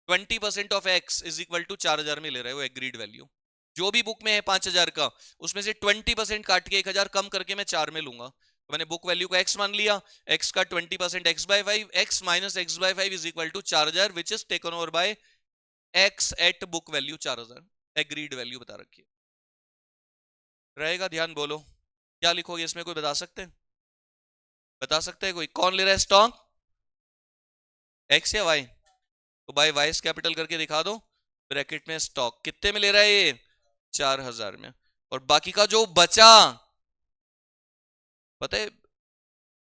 20% of x is equal to 4000 में ले रहा है वो एग्रीड वैल्यू। जो भी बुक में है 5000 का, उसमें से 20% काट के 1000 कम करके मैं 4 में लूंगा। तो मैंने बुक वैल्यू को x मान लिया, x का 20% x by 5, x minus X by 5 is equal to 4000 which is taken over by x at book value 4000, agreed value बता रखी है। रहेगा, ध्यान बोलो क्या लिखोगे इसमें, कोई बता सकते हैं, बता सकते हैं कोई, कौन ले रहा है स्टॉक, x या y? तो बाय वाइस कैपिटल करके दिखा दो, ब्रैकेट में स्टॉक कितने में ले रहा है ये, 4000 में। और बाकी का जो बचा, पता है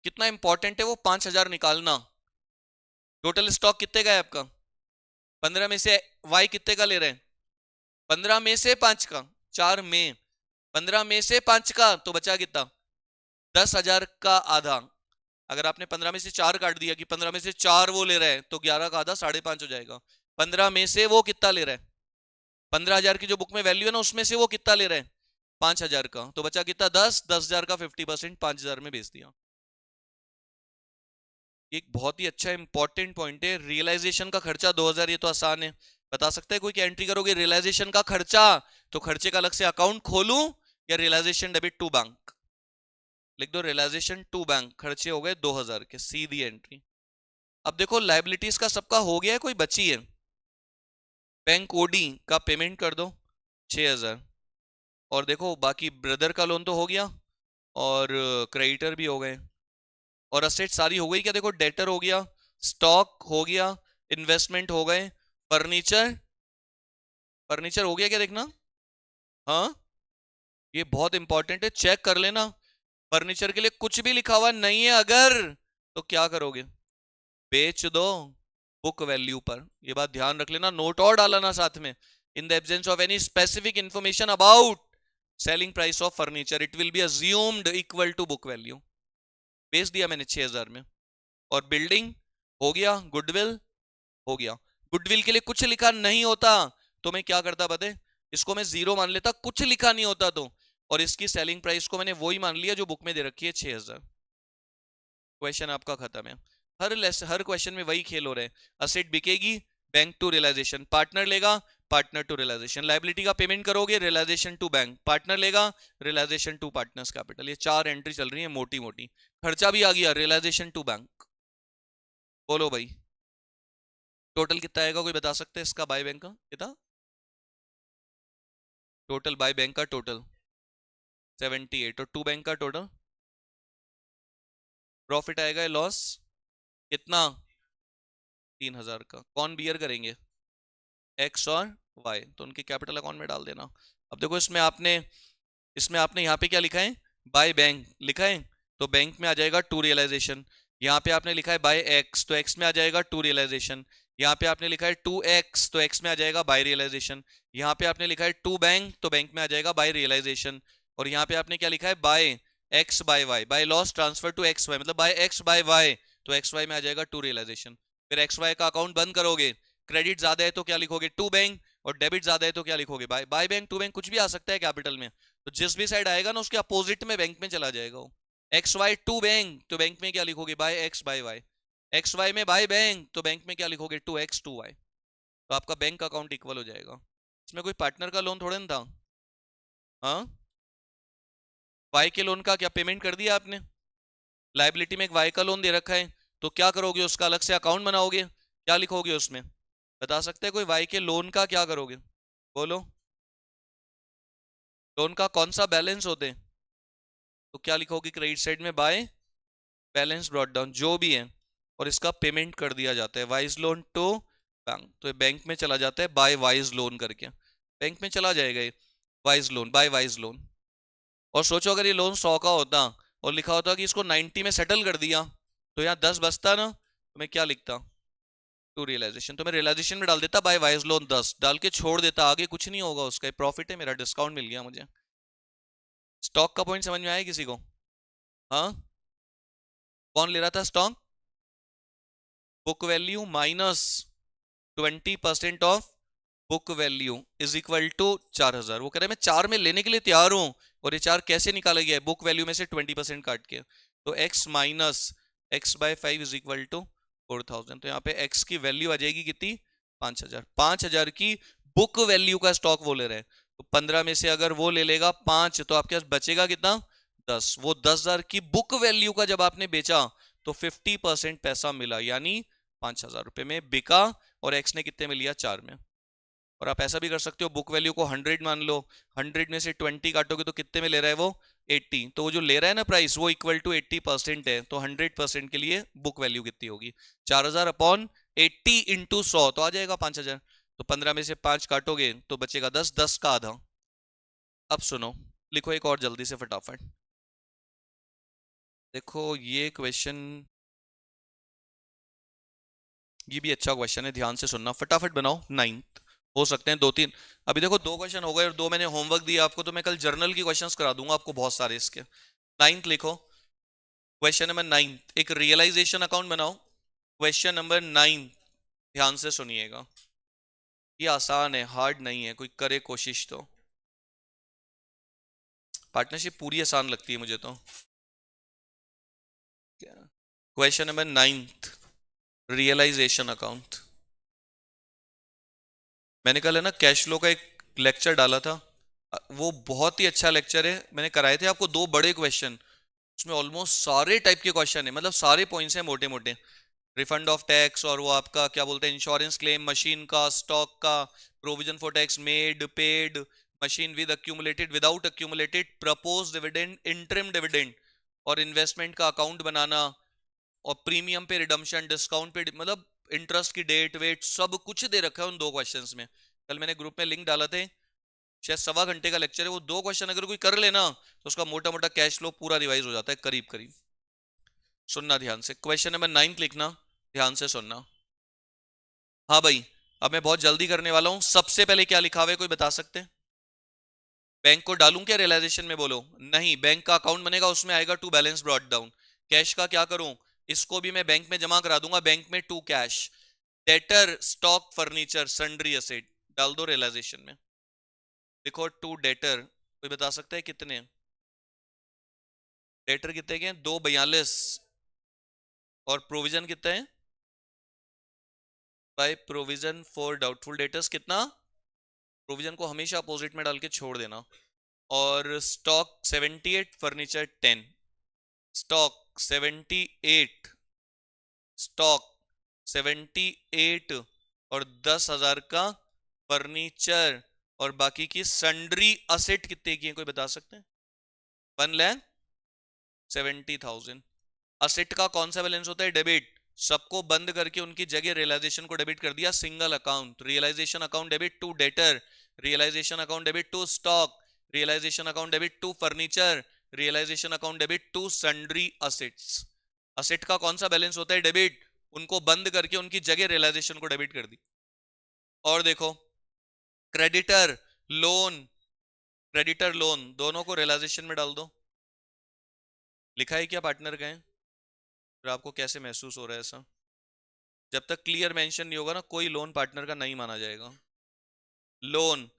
कितना इंपॉर्टेंट है वो 5000 निकालना। टोटल स्टॉक कितने का है आपका, 15 में से वाई कितने का ले रहे हैं, 15 में से 5 का, 4 में 15 में से 5 का, तो बचा कितना, 10,000 का आधा। अगर आपने 15 में से 4 काट दिया कि 15 में से 4 वो ले रहा है, तो 11 का आधा 5.5 हो जाएगा। 15 में से वो कितना ले रहा है, 15,000 की जो बुक में वैल्यू है ना, उसमें से वो कितना ले रहे हैं, 5,000 का, तो बचा कितना, 10,000 का 50% 5,000 में बेच दिया। एक बहुत ही अच्छा इंपॉर्टेंट पॉइंट है, रियलाइजेशन का खर्चा 2000, ये तो आसान है, बता सकते हैं कोई, क्या एंट्री करोगे रियलाइजेशन का खर्चा, तो खर्चे का अलग से अकाउंट खोलूं या रियलाइजेशन डेबिट टू बैंक, लिख दो रियलाइजेशन टू बैंक, खर्चे हो गए 2000 के, सीधी एंट्री। अब देखो लाइबिलिटीज का सबका हो गया है, कोई बची है, बैंक ओडी का पेमेंट कर दो 6000, और देखो बाकी ब्रदर का लोन तो हो गया, और क्रेडिटर भी हो गए, और असेट सारी हो गई क्या, देखो डेटर हो गया, स्टॉक हो गया, इन्वेस्टमेंट हो गए, फर्नीचर, फर्नीचर हो गया क्या देखना, हाँ ये बहुत इंपॉर्टेंट है, चेक कर लेना। फर्नीचर के लिए कुछ भी लिखा हुआ नहीं है अगर, तो क्या करोगे, बेच दो बुक वैल्यू पर, ये बात ध्यान रख लेना, नोट और डालना साथ में, in the absence of any specific information about selling price of furniture it will be assumed equal to book value. बेच दिया मैंने 6000 में। और बिल्डिंग हो गया, गुडविल हो गया, गुडविल के लिए कुछ लिखा नहीं होता तो मैं क्या करता पता है, इसको मैं 0 मान लेता, कुछ लिखा नहीं होता तो, और इसकी सेलिंग प्राइस को मैंने वही मान लिया जो बुक में दे रखी है 6000। क्वेश्चन आपका खत्म है। हर क्वेश्चन में वही खेल हो रहा है, असेट बिकेगी, बैंक टू रियलाइजेशन, पार्टनर लेगा, पार्टनर टू रियलाइजेशन, लाइबिलिटी का पेमेंट करोगे, रियलाइजेशन टू बैंक, पार्टनर लेगा, रियलाइजेशन टू पार्टनर्स कैपिटल, ये 4 एंट्री चल रही है मोटी मोटी। खर्चा भी आ गया, रियलाइजेशन टू बैंक। बोलो भाई टोटल कितना आएगा, कोई बता सकते हैं इसका, बाय बैंक का कितना, टोटल बाय बैंक का टोटल 78, और टू बैंक का टोटल प्रॉफिट आएगा, लॉस कितना, 3000 का। कौन बियर करेंगे, एक्स और वाई, तो उनके कैपिटल अकाउंट में डाल देना। अब देखो इसमें आपने यहाँ पे क्या लिखा है, बाय बैंक लिखा है, तो बैंक में आ जाएगा टू रियलाइजेशन। यहाँ पे आपने लिखा है बाय एक्स, तो एक्स में आ जाएगा टू रियलाइजेशन। यहाँ पे आपने लिखा है टू एक्स, तो एक्स में आ जाएगा बाय रियलाइजेशन। यहाँ पे आपने लिखा है टू बैंक, तो बैंक में आ जाएगा बाय रियलाइजेशन। और यहाँ पे आपने क्या लिखा है, by X by Y, by loss transfer to X Y, मतलब बाय एक्स बाय वाई, तो एक्स वाई में आ जाएगा टू रियलाइजेशन। फिर एक्स वाई का अकाउंट बंद करोगे, क्रेडिट ज्यादा है तो क्या लिखोगे, टू बैंक, और डेबिट ज्यादा है तो क्या लिखोगे, by, by bank to bank, कुछ भी आ सकता है कैपिटल में, तो जिस भी साइड आएगा ना उसके अपोजिट में बैंक में चला जाएगा वो। एक्स वाई टू बैंक, तो बैंक में क्या लिखोगे, by X by Y, X Y में बाय बैंक, तो बैंक में क्या लिखोगे, टू एक्स टू वाई, तो आपका बैंक अकाउंट इक्वल हो जाएगा। इसमें कोई पार्टनर का लोन थोड़े ना था, हाँ वाई के लोन का क्या पेमेंट कर दिया आपने, लाइबिलिटी में एक वाई का लोन दे रखा है, तो क्या करोगे, उसका अलग से अकाउंट बनाओगे, क्या लिखोगे उसमें, बता सकते हैं कोई, वाई के लोन का क्या करोगे, बोलो, लोन का कौन सा बैलेंस होते हैं, तो क्या लिखोगे, क्रेडिट साइड में बाय बैलेंस ब्रॉट डाउन जो भी है, और इसका पेमेंट कर दिया जाता है, वाइज लोन टू बैंक, तो ये बैंक में चला जाता है बाय वाइज लोन करके, बैंक में चला जाएगा ये Y's loan, by Y's loan. और सोचो अगर ये लोन 100 का होता और लिखा होता कि इसको 90 में सेटल कर दिया, तो यहाँ 10 बचता ना, तो मैं क्या लिखता, टू रियलाइजेशन, तो मैं रियलाइजेशन में डाल देता बाय वाइज लोन 10 डाल के छोड़ देता, आगे कुछ नहीं होगा उसका, प्रॉफिट है मेरा, डिस्काउंट मिल गया मुझे। स्टॉक का पॉइंट समझ में आया किसी को? हाँ, कौन ले रहा था stock? Book value minus 20% of book value is equal to 4000। वो कह रहे हैं मैं 4 में लेने के लिए तैयार हूं, और ये 4 कैसे निकाला गया है? बुक वैल्यू में से 20% काट के। तो x minus X by 5 is equal to 4000। तो यहाँ पे x की वैल्यू आ जाएगी कितनी? 5000। 5000 की बुक वैल्यू का स्टॉक वो ले रहे हैं, तो 15 में से अगर वो ले लेगा 5, तो आपके पास बचेगा कितना? 10। वो 10,000 की बुक वैल्यू का जब आपने बेचा तो 50% पैसा मिला, यानी 5000 रुपए में बिका, और x ने कितने में लिया? 4 में। और आप ऐसा भी कर सकते हो, बुक वैल्यू को 100 मान लो, 100 में से 20 काटोगे तो कितने में ले रहा है वो? 80। तो वो जो ले रहा है ना प्राइस, वो इक्वल टू 80% है, तो 100% के लिए बुक वैल्यू कितनी होगी? 4000 अपॉन 80 इंटू 100, तो आ जाएगा 5000। तो 15 में से 5 काटोगे तो बचेगा 10, 10 का आधा। अब सुनो, लिखो एक और जल्दी से फटाफट। देखो ये क्वेश्चन, ये भी अच्छा क्वेश्चन है, ध्यान से सुनना, फटाफट बनाओ। 9th हो सकते हैं 2-3। अभी देखो 2 क्वेश्चन हो गए और 2 मैंने होमवर्क दिया आपको, तो मैं कल जर्नल की क्वेश्चंस करा दूंगा आपको बहुत सारे इसके। 9th लिखो, क्वेश्चन नंबर 9, एक रियलाइजेशन अकाउंट बनाओ। क्वेश्चन नंबर 9, ध्यान से सुनिएगा। ये आसान है, हार्ड नहीं है, कोई करे कोशिश तो। पार्टनरशिप पूरी आसान लगती है मुझे तो। Question number 9, realization account. मैंने कल है ना कैश फ्लो का एक लेक्चर डाला था, वो बहुत ही अच्छा लेक्चर है, मैंने कराए थे आपको 2 बड़े क्वेश्चन। उसमें ऑलमोस्ट सारे टाइप के क्वेश्चन है, मतलब सारे पॉइंट्स हैं मोटे मोटे। रिफंड ऑफ टैक्स, और वो आपका क्या बोलते हैं, इंश्योरेंस क्लेम, मशीन का, स्टॉक का, provision for tax made, paid, machine with accumulated, without accumulated, propose dividend, interim dividend, और इन्वेस्टमेंट का अकाउंट बनाना, और प्रीमियम पे रिडम्पशन, डिस्काउंट पे, मतलब इंटरेस्ट की डेट वेट सब कुछ दे रखा है उन 2 क्वेश्चंस में। कल मैंने ग्रुप में लिंक डाला थे, शायद 1.25 घंटे का लेक्चर है, वो 2 क्वेश्चन अगर कोई कर लेना तो उसका मोटा मोटा कैश फ्लो पूरा रिवाइज हो जाता है करीब करीब। सुनना ध्यान से, क्वेश्चन नंबर 9 लिखना, ध्यान से सुनना। हाँ भाई, अब मैं बहुत जल्दी करने वाला हूं। सबसे पहले क्या लिखा हुआ है, कोई बता सकते हैं? बैंक को डालूं क्या रियलाइजेशन में? बोलो। नहीं, बैंक का अकाउंट बनेगा, उसमें आएगा to balance brought down. Cash का क्या करूं? इसको भी मैं बैंक में जमा करा दूंगा, बैंक में to cash. Debtor, stock, furniture, sundry asset, डाल दो रियलाइजेशन में। देखो टू डेटर, कोई बता सकता है कितने? डेटर कितने के? 242। और प्रोविजन कितने हैं? By provision for doubtful debtors कितना? प्रोविजन को हमेशा अपोजिट में डाल के छोड़ देना। और स्टॉक 78, फर्नीचर 10। स्टॉक 78, स्टॉक 78, और 10,000 का फर्नीचर, और बाकी की सन्ड्री असेट कितने की है, कोई बता सकते हैं? 1,70,000। असेट का कौन सा बैलेंस होता है? डेबिट। सबको बंद करके उनकी जगह रियलाइजेशन को डेबिट कर दिया, single account. Realization account debit to debtor, realization account debit to stock, realization account debit to furniture, realization account debit to sundry assets. Asset का कौन सा बैलेंस होता है? डेबिट। उनको बंद करके उनकी जगह रियलाइजेशन को डेबिट कर दी। और देखो, क्रेडिटर, लोन, क्रेडिटर लोन दोनों को रियलाइजेशन में डाल दो। लिखा है क्या पार्टनर का है? फिर आपको कैसे महसूस हो रहा है ऐसा? जब तक क्लियर मेंशन नहीं होगा ना, कोई लोन पार्टनर का नहीं माना जाएगा। Loan,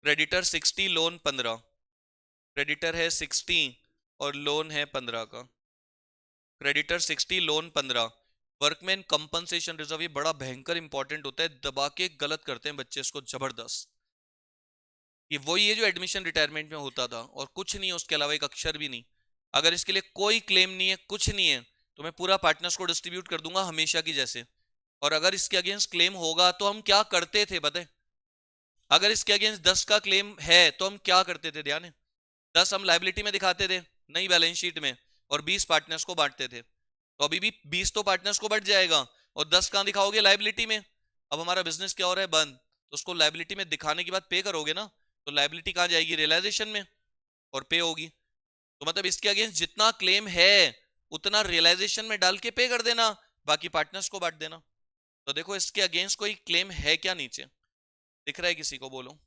creditor 60, loan 15। क्रेडिटर है 60 और लोन है 15 का। Creditor 60, loan 15। Workman compensation reserve, ये बड़ा भयंकर इंपॉर्टेंट होता है, दबा के गलत करते हैं बच्चे इसको जबरदस्त। ये वही है जो एडमिशन रिटायरमेंट में होता था, और कुछ नहीं है उसके अलावा, एक अक्षर भी नहीं। अगर इसके लिए कोई क्लेम नहीं है, कुछ नहीं है, तो मैं पूरा पार्टनर्स को डिस्ट्रीब्यूट कर दूंगा हमेशा की जैसे। और अगर इसके अगेंस्ट क्लेम होगा तो हम क्या करते थे बताए? अगर इसके अगेंस्ट 10 का क्लेम है तो हम क्या करते थे? ध्यान है, 10 हम लाइबिलिटी में दिखाते थे, नई बैलेंस शीट में, और 20 पार्टनर्स को बांटते थे। तो अभी भी 20 तो पार्टनर्स को बढ़ जाएगा, और 10 कहां दिखाओगे? लाइबिलिटी में। अब हमारा बिजनेस क्या हो रहा है? बंद। तो उसको लाइबिलिटी में दिखाने के बाद पे करोगे ना, तो लाइबिलिटी कहां जाएगी? रियलाइजेशन में, और पे होगी। तो मतलब इसके अगेंस्ट जितना क्लेम है उतना रियलाइजेशन में डाल के पे कर देना, बाकी पार्टनर्स को बांट देना। तो देखो इसके अगेंस्ट कोई क्लेम है क्या नीचे? दिख रहा है किसी को? बोलो।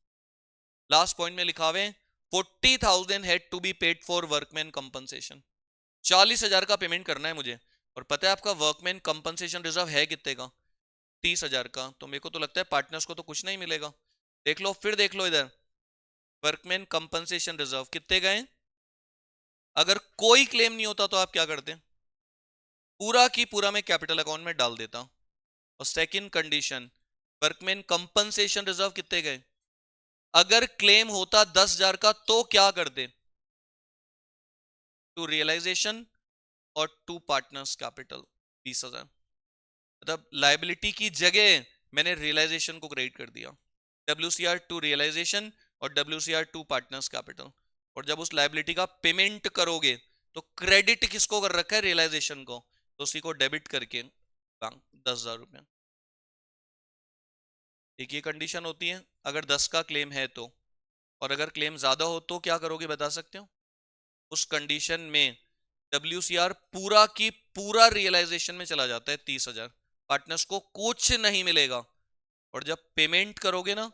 लास्ट पॉइंट में लिखा हुआ है 40,000 had to be paid for workman compensation. 40,000 का पेमेंट करना है मुझे, और पता है आपका वर्कमैन कंपनसेशन रिजर्व है कितने का? 30,000 का। तो मेरे को तो लगता है पार्टनर्स को तो कुछ नहीं मिलेगा। देख लो, फिर देख लो इधर, वर्कमैन कंपनसेशन रिजर्व कितने गए? अगर कोई क्लेम नहीं होता तो आप क्या करते? पूरा की पूरा मैं कैपिटल अकाउंट में डाल देता। और second condition, workman compensation reserve कितने गए? अगर क्लेम होता 10,000 का तो क्या करते? टू रियलाइजेशन और टू पार्टनर्स कैपिटल 20,000। मतलब लाइबिलिटी की जगह मैंने रियलाइजेशन को क्रेडिट कर दिया। WCR टू रियलाइजेशन और WCR टू पार्टनर्स कैपिटल। और जब उस लाइबिलिटी का पेमेंट करोगे तो क्रेडिट किसको कर रखा है? रियलाइजेशन को। तो उसी को डेबिट करके बैंक 10,000 रुपए। एक ये कंडीशन होती है अगर 10 का क्लेम है तो। और अगर क्लेम ज्यादा हो तो क्या करोगे बता सकते हो? उस कंडीशन में WCR पूरा की पूरा रियलाइजेशन में चला जाता है 30,000, पार्टनर्स को कुछ नहीं मिलेगा। और जब पेमेंट करोगे ना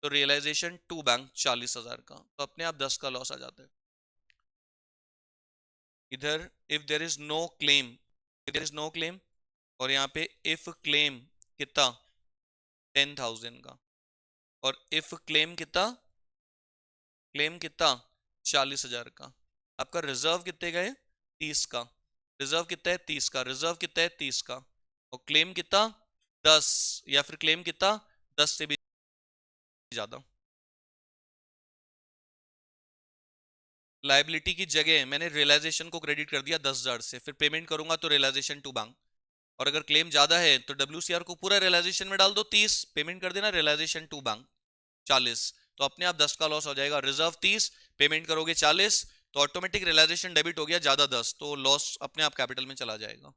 तो रियलाइजेशन टू बैंक 40,000 का, तो अपने आप 10 का लॉस आ जाता है इधर। If there is no claim, if there is no claim, और यहाँ पे इफ क्लेम कितना? 10,000 का। और इफ क्लेम कितना? क्लेम कितना? 40,000 का। आपका रिजर्व कितने का है? 30 का। रिजर्व कितना है? 30 का। रिजर्व कितना है? 30 का। और क्लेम कितना? 10, या फिर क्लेम कितना? 10 से भी ज्यादा। लाइबिलिटी की जगह मैंने रियलाइजेशन को क्रेडिट कर दिया 10,000 से, फिर पेमेंट करूंगा तो रियलाइजेशन टू बैंक। और अगर क्लेम ज्यादा है तो WCR को पूरा रियलाइजेशन में डाल दो 30, पेमेंट कर देना रियलाइजेशन टू बैंक 40। तो अपने आप 10 का लॉस हो जाएगा। रिजर्व 30, पेमेंट करोगे 40, तो ऑटोमेटिक रियलाइजेशन डेबिट हो गया ज्यादा 10, तो लॉस अपने आप कैपिटल में चला जाएगा।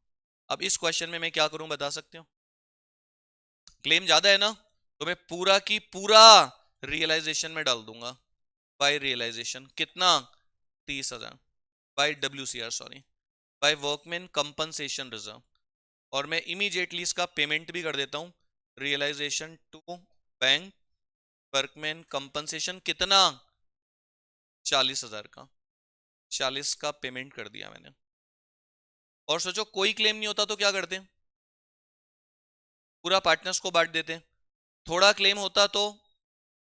अब इस क्वेश्चन में मैं क्या करूं बता सकते हो? क्लेम ज्यादा है ना, तो मैं पूरा की पूरा रियलाइजेशन में डाल दूंगा। बाय रियलाइजेशन कितना? 30,000। By WCR, sorry, by workman compensation reserve. और मैं इमीडिएटली इसका पेमेंट भी कर देता हूं। Realization to bank workman compensation कितना? 40,000 का। 40 का पेमेंट कर दिया मैंने। और सोचो कोई क्लेम नहीं होता तो क्या करते? पूरा पार्टनर्स को बांट देते। थोड़ा क्लेम होता तो,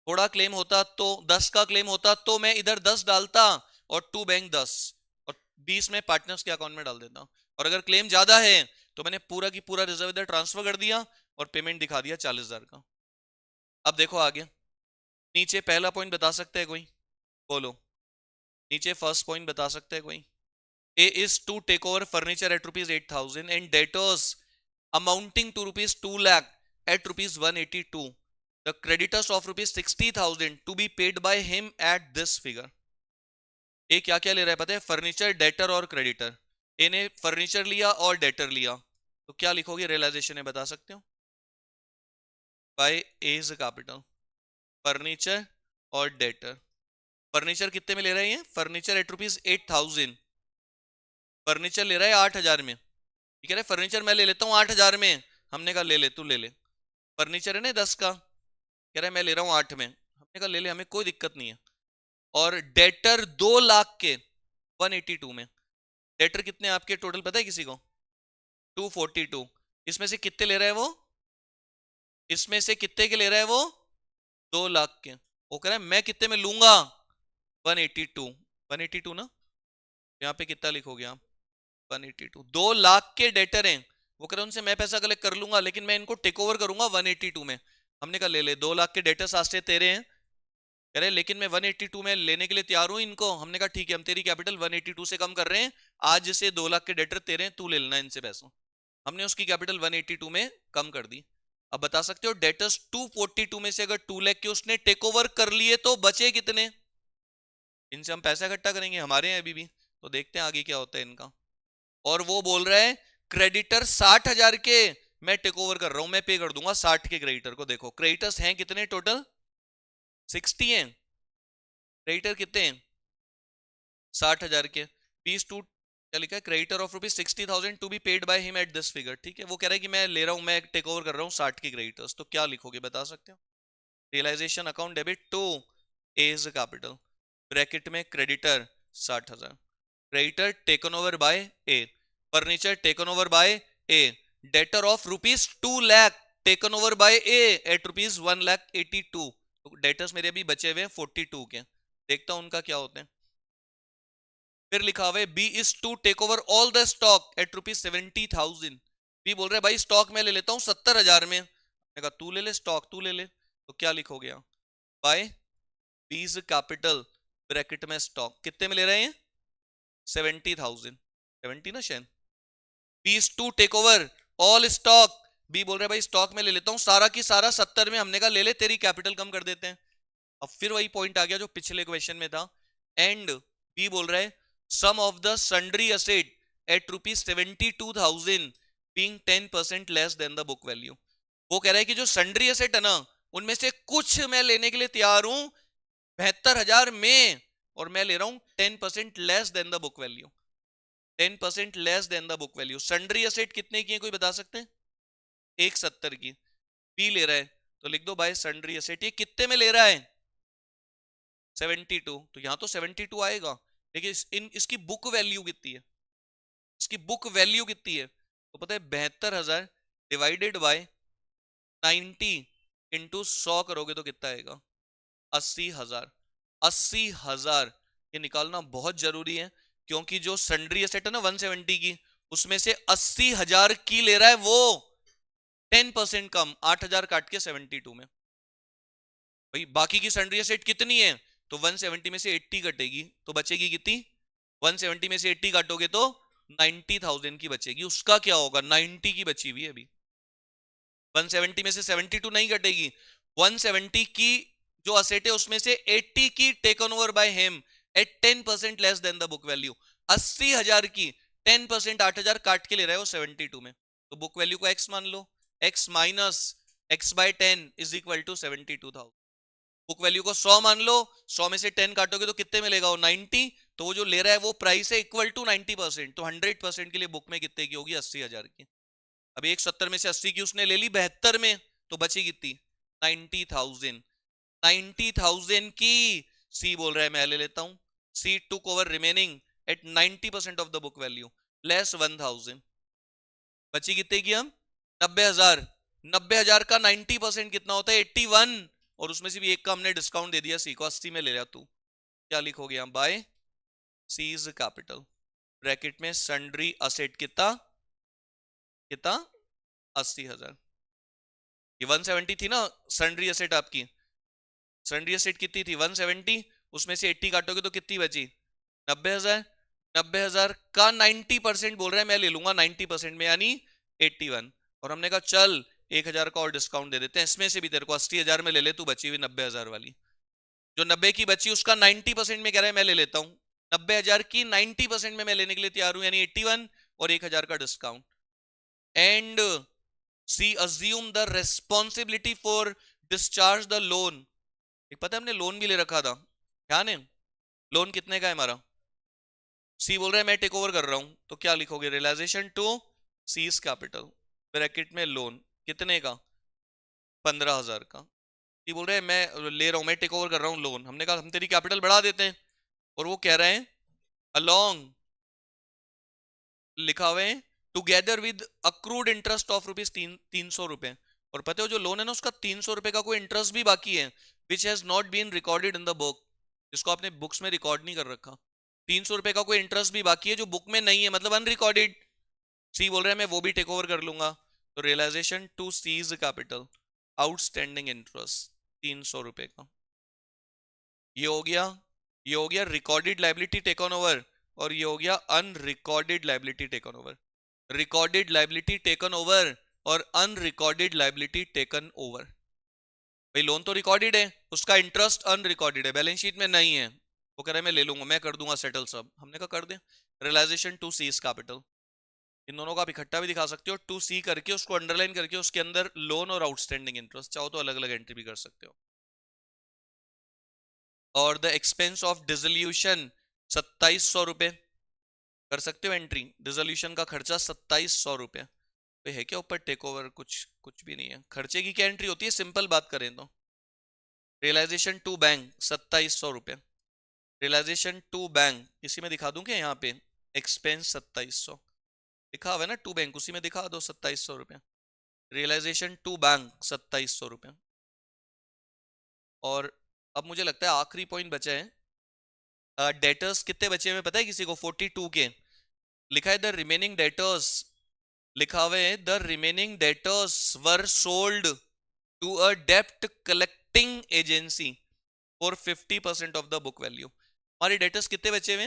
थोड़ा क्लेम होता तो 10 का क्लेम होता तो मैं इधर 10 डालता और टू बैंक 10, और 20 में पार्टनर्स के अकाउंट में डाल देता। और अगर क्लेम ज्यादा है तो मैंने पूरा की पूरा रिजर्व इधर ट्रांसफर कर दिया और पेमेंट दिखा दिया 40,000 का। अब देखो आगे, नीचे पहला पॉइंट बता सकते हैं कोई? बोलो, नीचे फर्स्ट पॉइंट बता सकते हैं कोई? A is to take over furniture at rupees 8,000 and debtors amounting to rupees 2 lakh at rupees 182. The creditors of rupees 60,000 to be paid by him at this figure. ए क्या क्या ले रहा है पता है? फर्नीचर, डेटर और क्रेडिटर। ए ने furniture लिया और डेटर लिया, तो क्या लिखोगे रियलाइजेशन है बता सकते हो? बाय एज कैपिटल, फर्नीचर और डेटर। फर्नीचर कितने में ले रहे हैं? फर्नीचर एट रुपीज 8,000, फर्नीचर ले रहा है 8,000 में। ये कह रहा है फर्नीचर मैं ले लेता हूँ 8,000 में। हमने कहा ले ले, तू ले ले। फर्नीचर है ना 10 का, कह रहा है मैं ले रहा हूँ 8 में। हमने कहा ले ले, हमें कोई दिक्कत नहीं है। और डेटर 2 लाख के 182 में। डेटर कितने आपके टोटल पता है किसी को? 242। इसमें से कितने ले रहा है वो? इसमें से कितने के ले रहा है वो? 2 लाख के। वो कह रहा है मैं कितने में लूंगा? 182। 182 ना, यहाँ पे कितना लिखोगे आप? 182। 2 लाख के डेटर हैं, वो कह रहे उनसे मैं पैसा कलेक्ट कर लूंगा लेकिन मैं इनको टेक ओवर करूंगा 182 में। हमने कहा ले ले, 2 लाख के डेटर्स आस्ते तेरे हैं। कह रहे लेकिन मैं 182 में लेने के लिए तैयार हूं इनको। हमने कहा ठीक है, हम तेरी कैपिटल 182 से कम कर रहे हैं, आज से 2 लाख के डेटर तेरे हैं, तू ले लेना इनसे पैसा। हमने उसकी कैपिटल 182 में कम कर दी। अब बता सकते हो डेटर्स 242 में से अगर 2 लाख के उसने टेक ओवर कर लिए तो बचे कितने? इनसे हम पैसा इकट्ठा करेंगे, हमारे हैं अभी भी, तो देखते हैं आगे क्या होता है इनका। और वो बोल रहा है क्रेडिटर 60,000 के मैं टेक ओवर कर रहा हूं, मैं पे कर दूंगा 60 के क्रेडिटर को। देखो क्रेडिटर्स हैं कितने टोटल? 60 हैं। क्रेडिटर कितने हैं? 60,000 के। पीस टू क्या लिखा है? Creditor of rupees 60,000 to be paid by him at this figure. ठीक है, वो कह रहा है कि मैं ले रहा हूं, मैं टेक ओवर कर रहा हूं 60 के क्रेडिटर्स। तो क्या लिखोगे बता सकते हो? Realisation account debit to A's capital, bracket में creditor 60,000, creditor taken over by A, furniture taken over by A, debtor of ₹2 lakh taken over by A at ₹1,82,000, तो डेटर्स मेरे अभी बचे हुए 42 के, देखता हूं उनका क्या होते हैं। फिर लिखा हुआ है B is to take over all the stock at ₹70,000, B बोल रहे भाई स्टॉक मैं ले लेता हूं 70,000 में, मैंने कहा तू ले ले स्टॉक, तू ले ले, तो क्या लिखोगे यहाँ, बाय बीज कैपिटल ब्रैकेट में स्टॉक कितने में ले रहे हैं 70,000, 70 ना शेन, B is to take over all stock, B बोल रहे भाई स्टॉक में ले लेता हूं सारा की सारा 70 में, हमने कहा ले ले तेरी कैपिटल कम कर देते हैं। अब फिर वही पॉइंट आ गया जो पिछले क्वेश्चन में था, एंड बी बोल रहा है sum of the sundry asset at ₹72,000 being 10% less than the book value, वो कह रहा है कि जो सन्ड्री असेट है ना उनमें से कुछ मैं लेने के लिए तैयार हूं 72,000 में, और मैं ले रहा हूं 10% less than the book value, 10% less than the book value. Sundry asset कितने की है कोई बता सकते हैं, 170 की, बी ले रहा है तो लिख दो बाय सन्ड्री असेट, ये कितने में ले रहा है 72, तो यहां तो 72 आएगा, लेकिन इसकी बुक वैल्यू कितनी है, इसकी बुक वैल्यू कितनी है, तो पता है 72,000 डिवाइडेड बाय 90 इंटू 100 करोगे तो कितना आएगा 80,000, 80,000 ये निकालना बहुत जरूरी है, क्योंकि जो सन्ड्री एसेट है ना 170 की, उसमें से 80,000 की ले रहा है वो 10% कम, 8,000 काट के 72 में, भाई बाकी की सन्ड्री एसेट कितनी है, तो 170 में से 80 कटेगी तो बचेगी कितनी, 170 में से 80 काटोगे तो 90,000 की बचेगी, उसका क्या होगा 90 की बची हुई है अभी, 170 में से 72 नहीं कटेगी, 170 की जो असेट है उसमें से 80 की taken over bye him eight 10% less than the book value, 80,000 की 10% 8,000 काट के ले रहे हो 72 में, तो बुक वैल्यू को x मान लो, x minus x by 10 is equal to 72,000, book value को 100 मान लो, 100 में से 10 काटोगे तो कितने मिलेगा वो 90, तो वो जो ले रहा है वो प्राइस है इक्वल टू 90%, तो 100% के लिए बुक में कितने की होगी 80,000 की, अभी 170 में से 80 की उसने ले ली 72 में, तो बची कितनी 90,000, 90,000 की सी बोल रहा है मैं ले लेता हूं, C took over remaining at 90% of the book value less 1,000, बची कितने की हम 90,000, 90,000 का 90% कितना होता है 81, और उसमें से भी एक का हमने डिस्काउंट दे दिया, सी को 80 में ले लिया, तू क्या लिखोगे हम बाय सीज कैपिटल ब्रैकेट में सन्ड्री असेट कितना कितना 80,000, ये 170 थी ना सन्ड्री असेट आपकी, सन्ड्री असेट कितनी थी 170, उसमें से 80 काटोगे तो कितनी बची 90,000, 90,000 का 90% बोल रहा है मैं ले लूंगा 90% में यानी 81, और हमने कहा चल 1,000 का और डिस्काउंट दे देते हैं, इसमें से भी तेरे को 80,000 में ले ले तू बची हुई 90,000 वाली, जो 90 की बची उसका 90% में कह रहा है मैं ले लेता हूं, 90,000 की 90% में मैं लेने के लिए तैयार हूं यानी 81 और 1,000 का discount, and C assume the responsibility for discharge the loan, एक पता है हमने लोन भी ले रखा था, ध्यान है लोन कितने का है हमारा, सी बोल रहा है मैं टेक ओवर कर रहा हूं, तो क्या लिखोगे realization to C's capital bracket में लोन कितने का 15,000 का, सी बोल रहे हैं मैं ले रहा हूं मैं टेक ओवर कर रहा हूं लोन, हमने कहा हम तेरी कैपिटल बढ़ा देते हैं, और वो कह रहे हैं अलोंग लिखा हुआ है together with accrued interest of ₹300, और पता है जो लोन है ना उसका 300 रुपए का कोई इंटरेस्ट भी बाकी है which has not been recorded in the book, जिसको आपने बुक्स में रिकॉर्ड नहीं कर रखा, 300 रुपए का कोई इंटरेस्ट भी बाकी है जो बुक में नहीं है मतलब अनरिकॉर्डेड, सी बोल रहा है मैं वो भी टेक ओवर कर लूंगा, तो realisation to C's capital outstanding interest 300 रुपए का, ये हो गया, ये हो गया रिकॉर्डेड लाइबिलिटी टेकन ओवर, और ये हो गया unrecorded liability taken over, recorded liability taken over और अनरिकॉर्डेड लाइबिलिटी टेकन ओवर, भाई लोन तो रिकॉर्डेड है उसका इंटरेस्ट अनरिकॉर्डेड है बैलेंस शीट में नहीं है, वो कह रहा है मैं ले लूंगा मैं कर दूंगा सेटल सब, हमने कहा कर दे, रियलाइजेशन टू सीज कैपिटल, इन दोनों का आप इकट्ठा भी दिखा सकते हो, टू सी करके उसको अंडरलाइन करके उसके अंदर लोन और आउटस्टैंडिंग इंटरेस्ट चाहो तो अलग अलग एंट्री भी कर सकते हो, और द एक्सपेंस ऑफ डिसोल्यूशन 2700 रुपए कर सकते हो एंट्री, डिसोल्यूशन का खर्चा 2700 रुपए, तो है क्या ऊपर टेक ओवर, कुछ कुछ भी नहीं है, खर्चे की क्या एंट्री होती है सिंपल बात करें तो, रियलाइजेशन टू बैंक 2700 रुपए, रियलाइजेशन टू बैंक, इसी में दिखा दूं क्या यहाँ पे? एक्सपेंस 2700 लिखा हुआ है ना, टू बैंक, उसी में दिखा दो 2700 रुपये। रियलाइजेशन टू बैंक 2700 रुपये। और अब मुझे लगता है आखिरी पॉइंट बचा है। डेटर्स कितने बचे हुए पता है किसी को? 42 के। लिखा है द रिमेनिंग डेटर्स, लिखा हुआ है the remaining debtors were sold to a डेप्ट collecting agency for 50% of the book value. हमारे डेटर्स कितने बचे हुए?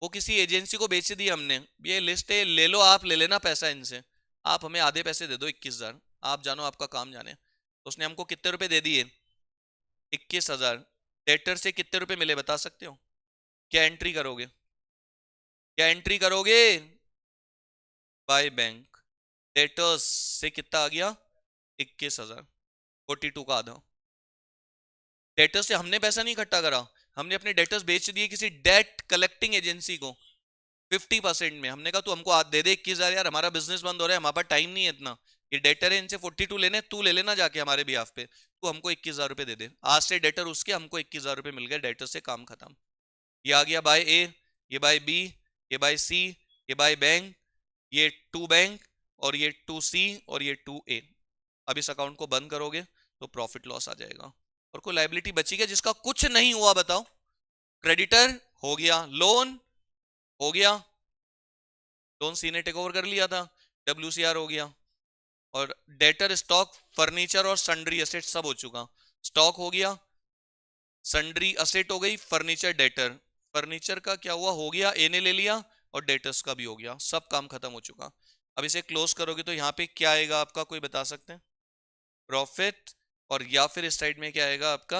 वो किसी एजेंसी को बेच दिए हमने, ये लिस्ट है, ले लो, आप ले लेना पैसा इनसे, आप हमें आधे पैसे दे दो 21,000, आप जानो आपका काम जाने। तो उसने हमको कितने रुपए दे दिए? 21,000। डेटर से कितने रुपए मिले बता सकते हो? क्या एंट्री करोगे? क्या एंट्री करोगे? By bank. डेटर्स से कितना आ गया? 21,000, 42 का आधा। डेटर्स से हमने पैसा नहीं इकट्ठा करा, हमने अपने डेटर्स बेच दिए किसी डेट कलेक्टिंग एजेंसी को 50% में। हमने कहा तू हमको दे दे 21,000, यार हमारा बिजनेस बंद हो रहा है, हमारे पास टाइम नहीं है इतना, ये डेटर है इनसे 42 लेने, तू ले लेना जाके हमारे बिहाफ पे, तू हमको 21,000 रुपए दे दे। आज से डेटर उसके, हमको 21,000 रुपए मिल गए, डेटर से काम खत्म। ये आ गया बाय ए, ये बाय बी, ये बाय सी, ये बाय बैंक, ये टू बैंक, और ये टू सी, और ये टू ए। अब इस अकाउंट को बंद करोगे तो प्रॉफिट लॉस आ जाएगा। और कोई लाइबिलिटी बची क्या जिसका कुछ नहीं हुआ बताओ? क्रेडिटर हो गया, लोन हो गया, लोन सी ने टेक ओवर कर लिया था, WCR हो गया। और डेटर स्टॉक फर्नीचर और सन्ड्री असेट सब हो चुका। स्टॉक हो गया, सन्ड्री असेट हो गई, फर्नीचर डेटर, फर्नीचर का क्या हुआ? हो गया, ए ने ले लिया, और डेटर्स का भी हो गया, सब काम खत्म हो चुका। अब इसे क्लोज करोगे तो यहाँ पे क्या आएगा आपका, कोई बता सकते हैं? प्रॉफिट। और या फिर इस साइड में क्या आएगा आपका?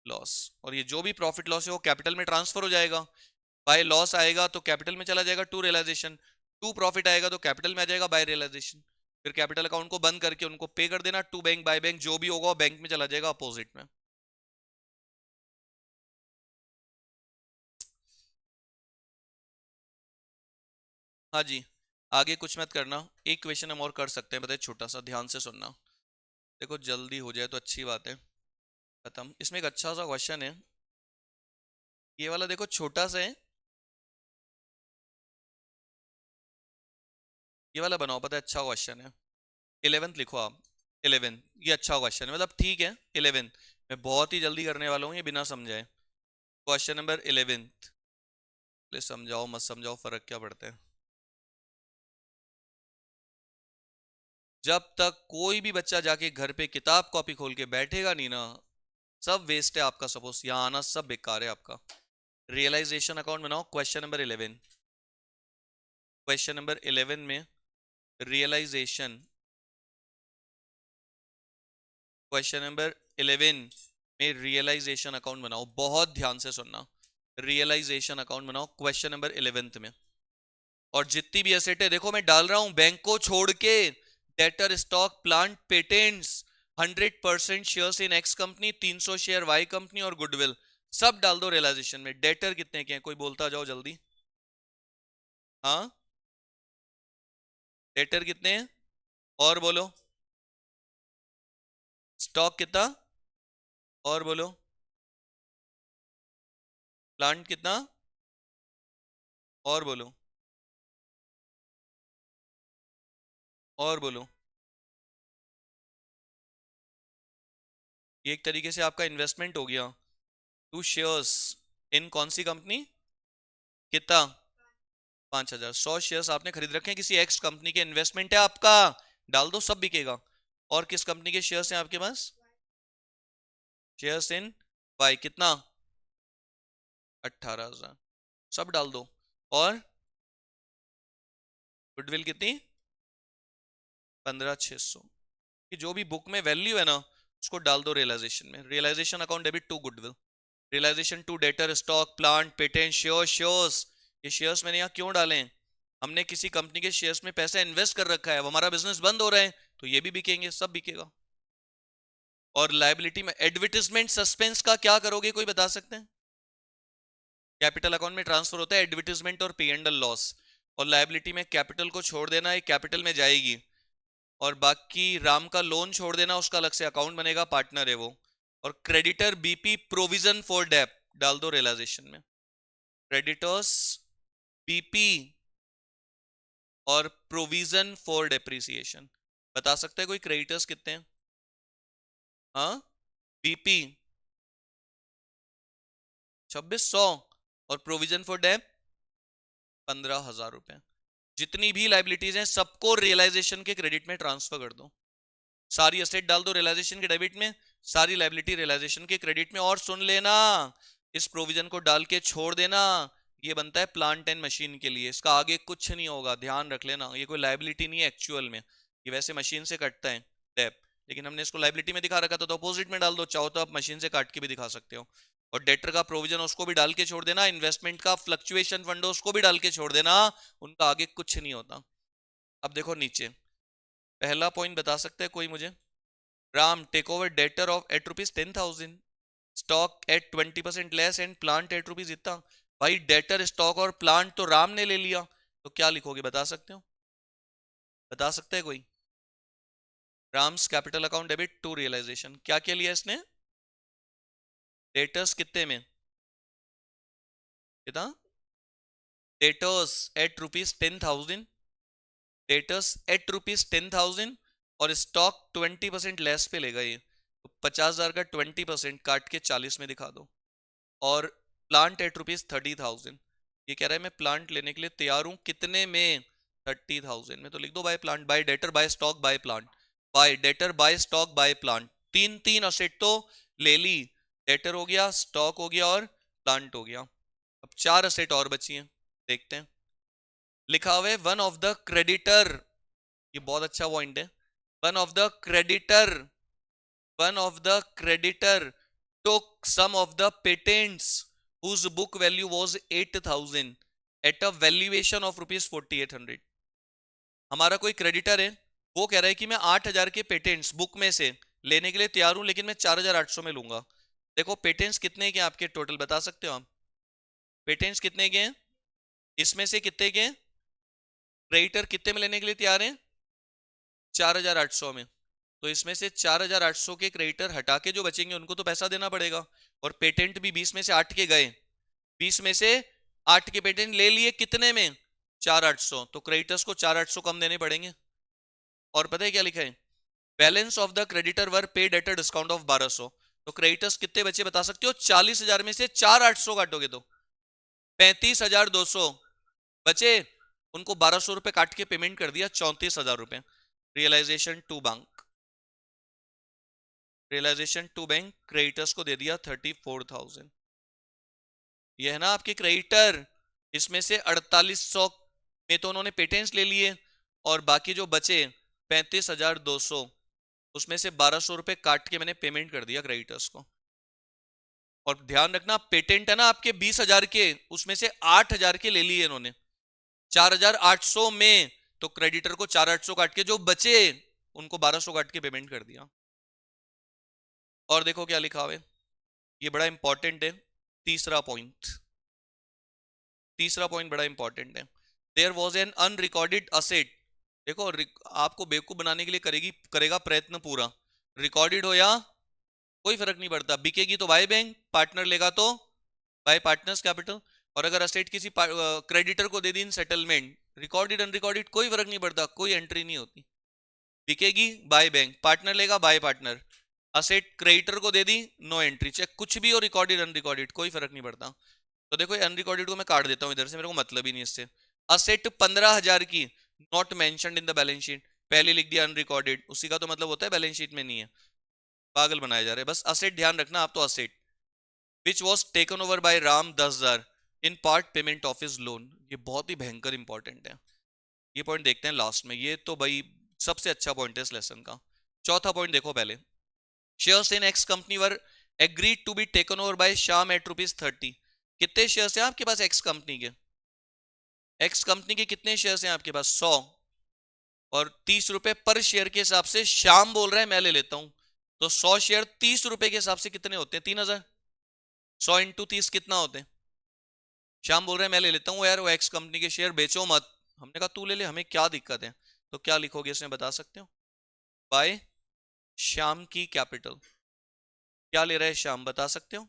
लॉस। और ये जो भी प्रॉफिट लॉस है वो कैपिटल में ट्रांसफर हो जाएगा। बाय लॉस आएगा तो कैपिटल में चला जाएगा टू रियलाइजेशन, टू प्रॉफिट आएगा तो कैपिटल में आ जाएगा बाय रियलाइजेशन। फिर कैपिटल अकाउंट को बंद करके उनको पे कर देना, टू बैंक बाय बैंक, जो भी होगा वो बैंक में चला जाएगा अपोजिट में। हाँ जी, आगे कुछ मत करना, एक क्वेश्चन हम और कर सकते हैं, बताइए, छोटा सा, ध्यान से सुनना। देखो जल्दी हो जाए तो अच्छी बात है। खत्म। इसमें एक अच्छा सा क्वेश्चन है, ये वाला देखो छोटा सा है, ये वाला बनाओ, पता है अच्छा क्वेश्चन है। 11th लिखो आप, 11, ये अच्छा क्वेश्चन है, मतलब ठीक है 11। मैं बहुत ही जल्दी करने वाला हूँ ये, बिना समझाए। Question number 11। समझाओ मत समझाओ फर्क क्या पड़ता है? जब तक कोई भी बच्चा जाके घर पे किताब कॉपी खोल के बैठेगा नहीं ना, सब वेस्ट है आपका, सपोज यहाँ आना सब बेकार है आपका। रियलाइजेशन अकाउंट बनाओ, क्वेश्चन नंबर 11। क्वेश्चन नंबर 11 में रियलाइजेशन, क्वेश्चन नंबर 11 में रियलाइजेशन अकाउंट बनाओ, बहुत ध्यान से सुनना। रियलाइजेशन अकाउंट बनाओ क्वेश्चन नंबर 11 में। और जितनी भी एसेट है देखो मैं डाल रहा हूं बैंक को छोड़ के, debtor stock plant patents, 100% shares in X company, 300 share Y company, और गुडविल, सब डाल दो रियलाइजेशन में। डेटर कितने के हैं कोई बोलता जाओ जल्दी। हाँ, डेटर कितने हैं और बोलो। स्टॉक कितना और बोलो। प्लांट कितना और बोलो। और बोलो। ये एक तरीके से आपका इन्वेस्टमेंट हो गया। टू शेयर्स इन कौन सी कंपनी? कितना? 5,000। 100 शेयर्स आपने खरीद रखे हैं किसी एक्स कंपनी के, इन्वेस्टमेंट है आपका, डाल दो सब बिकेगा। और किस कंपनी के शेयर्स हैं आपके पास? शेयर्स इन वाई, कितना? 18,000, सब डाल दो। और गुडविल कितनी? 15,600। कि जो भी बुक में वैल्यू है ना उसको डाल दो रियलाइजेशन में। Realization account debit to goodwill, realisation to debtor stock plant patent shares. Shares, ये शेयर्स मैंने यहाँ क्यों डाले हैं? हमने किसी कंपनी के शेयर्स में पैसा इन्वेस्ट कर रखा है, अब हमारा बिजनेस बंद हो रहा है तो ये भी बिकेंगे, सब बिकेगा। और लायबिलिटी में एडवर्टीजमेंट सस्पेंस का क्या करोगे कोई बता सकते हैं? कैपिटल अकाउंट में ट्रांसफर होता है एडवर्टीजमेंट और पी एंड एल लॉस। और लायबिलिटी में कैपिटल को छोड़ देना, ये कैपिटल में जाएगी। और बाकी राम का लोन छोड़ देना, उसका अलग से अकाउंट बनेगा, पार्टनर है वो। और creditor BP provision for dep, डाल दो रियलाइजेशन में, क्रेडिटर्स बीपी और प्रोविजन फॉर डेप्रिसिएशन। बता सकते हैं कोई क्रेडिटर्स कितने हैं? हाँ, बीपी 2600 और प्रोविजन फॉर डेप 15,000 रुपए। जितनी भी लाइबिलिटीज हैं सबको रियलाइजेशन के क्रेडिट में ट्रांसफर कर दो, सारी एसेट डाल दो रियलाइजेशन के डेबिट में, सारी लाइबिलिटी रियलाइजेशन के क्रेडिट में। और सुन लेना, इस प्रोविजन को डाल के छोड़ देना, ये बनता है प्लांट एंड मशीन के लिए, इसका आगे कुछ नहीं होगा, ध्यान रख लेना। ये कोई लाइबिलिटी नहीं है एक्चुअल में, ये वैसे मशीन से कटता है डेप, लेकिन हमने इसको लाइबिलिटी में दिखा रखा था, तो अपोजिट में डाल दो, चाहो तो आप मशीन से काट के भी दिखा सकते हो। और डेटर का प्रोविजन उसको भी डाल के छोड़ देना, इन्वेस्टमेंट का फ्लक्चुएशन फंड उसको भी डाल के छोड़ देना, उनका आगे कुछ नहीं होता। अब देखो नीचे, पहला पॉइंट बता सकते हैं कोई मुझे? Ram take over debtor of at rupees 10,000, stock at 20% less and plant at rupees इतना। भाई डेटर, स्टॉक और प्लांट तो राम ने ले लिया, तो क्या लिखोगे बता सकते हो? बता सकते हैं कोई? Ram's capital account debit to realization, क्या क्या लिया इसने? डेटर्स कितने में? कितना? Debtors at rupees 10,000, debtors at rupees 10,000 और स्टॉक 20% लेस पे लेगा ये, तो 50,000 का 20% काट के 40 में दिखा दो। और प्लांट एट रुपीज 30,000, ये कह रहा है मैं प्लांट लेने के लिए तैयार हूं, कितने में? 30,000 में, तो लिख दो by plant, by debtor, by stock, by plant. By debtor, by stock, by plant, तीन तीन असेट तो ले ली, डेटर हो गया, स्टॉक हो गया और प्लांट हो गया। अब चार असेट और बची हैं, देखते हैं। लिखा हुआ है वन ऑफ द क्रेडिटर, ये बहुत अच्छा पॉइंट है, one of the creditor, one of the creditor took some of the patents whose book value was 8,000 at a valuation of rupees 4,800। हमारा कोई क्रेडिटर है, वो कह रहा है कि मैं 8,000 के पेटेंट्स बुक में से लेने के लिए तैयार हूं, लेकिन मैं 4,800 में लूंगा। देखो पेटेंट्स कितने के आपके टोटल बता सकते हो आप? पेटेंट्स कितने के हैं इसमें से? कितने के हैं? क्रेडिटर कितने में लेने के लिए तैयार है? 4,800 में। तो इसमें से 4,800 के क्रेडिटर हटा के जो बचेंगे उनको तो पैसा देना पड़ेगा, और पेटेंट भी 20 में से 8 के गए, 20 में से 8 के पेटेंट ले लिए, कितने में? 4,800, तो क्रेडिटर्स को 4,800 कम देने पड़ेंगे। और पता है क्या लिखा है? Balance of the creditor were paid at a discount of 1,200, तो क्रेडिटर्स कितने बचे बता सकते हो? 40,000 में से 4,800 काटोगे तो 35,200 बचे, उनको 1,200 रुपए काट के पेमेंट कर दिया, 34,000 रुपए। Realization to bank, realisation to bank, creditors को दे दिया 34,000। ये है ना आपके क्रेडिटर, इसमें से 4,800 में तो उन्होंने पेटेंट्स ले लिए, और बाकी जो बचे 35,200, उसमें से 1,200 रुपए काट के मैंने पेमेंट कर दिया क्रेडिटर्स को। और ध्यान रखना, पेटेंट है ना आपके 20,000 के, उसमें से 8,000 के ले लिए इन्होंने, 4,800 में, तो क्रेडिटर को 4,800 काट के जो बचे उनको 1,200 काट के पेमेंट कर दिया। और देखो क्या लिखा हुआ है, ये बड़ा इंपॉर्टेंट है, तीसरा पॉइंट, तीसरा पॉइंट बड़ा इंपॉर्टेंट है। There was an unrecorded asset, देखो आपको बेवकूफ बनाने के लिए करेगा प्रयत्न पूरा, रिकॉर्डेड हो या कोई फर्क नहीं पड़ता, बिकेगी तो बाय बैंक, पार्टनर लेगा तो बाय पार्टनर्स कैपिटल। और अगर असेट किसी क्रेडिटर को दे दी इन सेटलमेंट, रिकॉर्डेड अनरिकॉर्डेड कोई फर्क नहीं पड़ता, कोई एंट्री नहीं होती, बिकेगी बाय बैंक, पार्टनर लेगा बाय पार्टनर, असेट क्रेडिटर को दे दी नो एंट्री, चाहे कुछ भी हो, रिकॉर्डेड अनरिकॉर्डेड कोई फर्क नहीं पड़ता। तो देखो अनरिकॉर्डेड को मैं काट देता हूं इधर से, मेरे को मतलब ही नहीं इससे। असेट 15,000 की, not mentioned in the balance sheet, पहले लिख दिया अनरिकॉर्डेड, उसी का तो मतलब होता है बैलेंस शीट में नहीं है, पागल बनाए जा रहे हैं। बस असेट ध्यान रखना आप, तो asset which was taken over bye Ram 10,000 in part payment of his loan, ये बहुत ही भयंकर इंपॉर्टेंट है, ये पॉइंट देखते हैं लास्ट में, ये तो भाई सबसे अच्छा पॉइंट है इस लेसन का। चौथा पॉइंट देखो पहले, shares in X company were agreed to be taken over by Shyam at ₹30। कितने शेयर्स हैं आपके पास एक्स कंपनी के? एक्स कंपनी के कितने शेयर्स हैं आपके पास? 100, और 30 रुपए पर शेयर के हिसाब से श्याम बोल रहा है मैं ले लेता हूं, तो 100 शेयर 30 रुपए के हिसाब से कितने होते हैं? 3,000। 100 इंटू 30 कितना होते हैं? श्याम बोल रहा है मैं ले लेता हूँ यार, वो एक्स कंपनी के शेयर बेचो मत, हमने कहा तू ले ले, हमें क्या दिक्कत है। तो क्या लिखोगे इसमें बता सकते हो? बाय श्याम की कैपिटल, क्या ले रहा है श्याम बता सकते हो?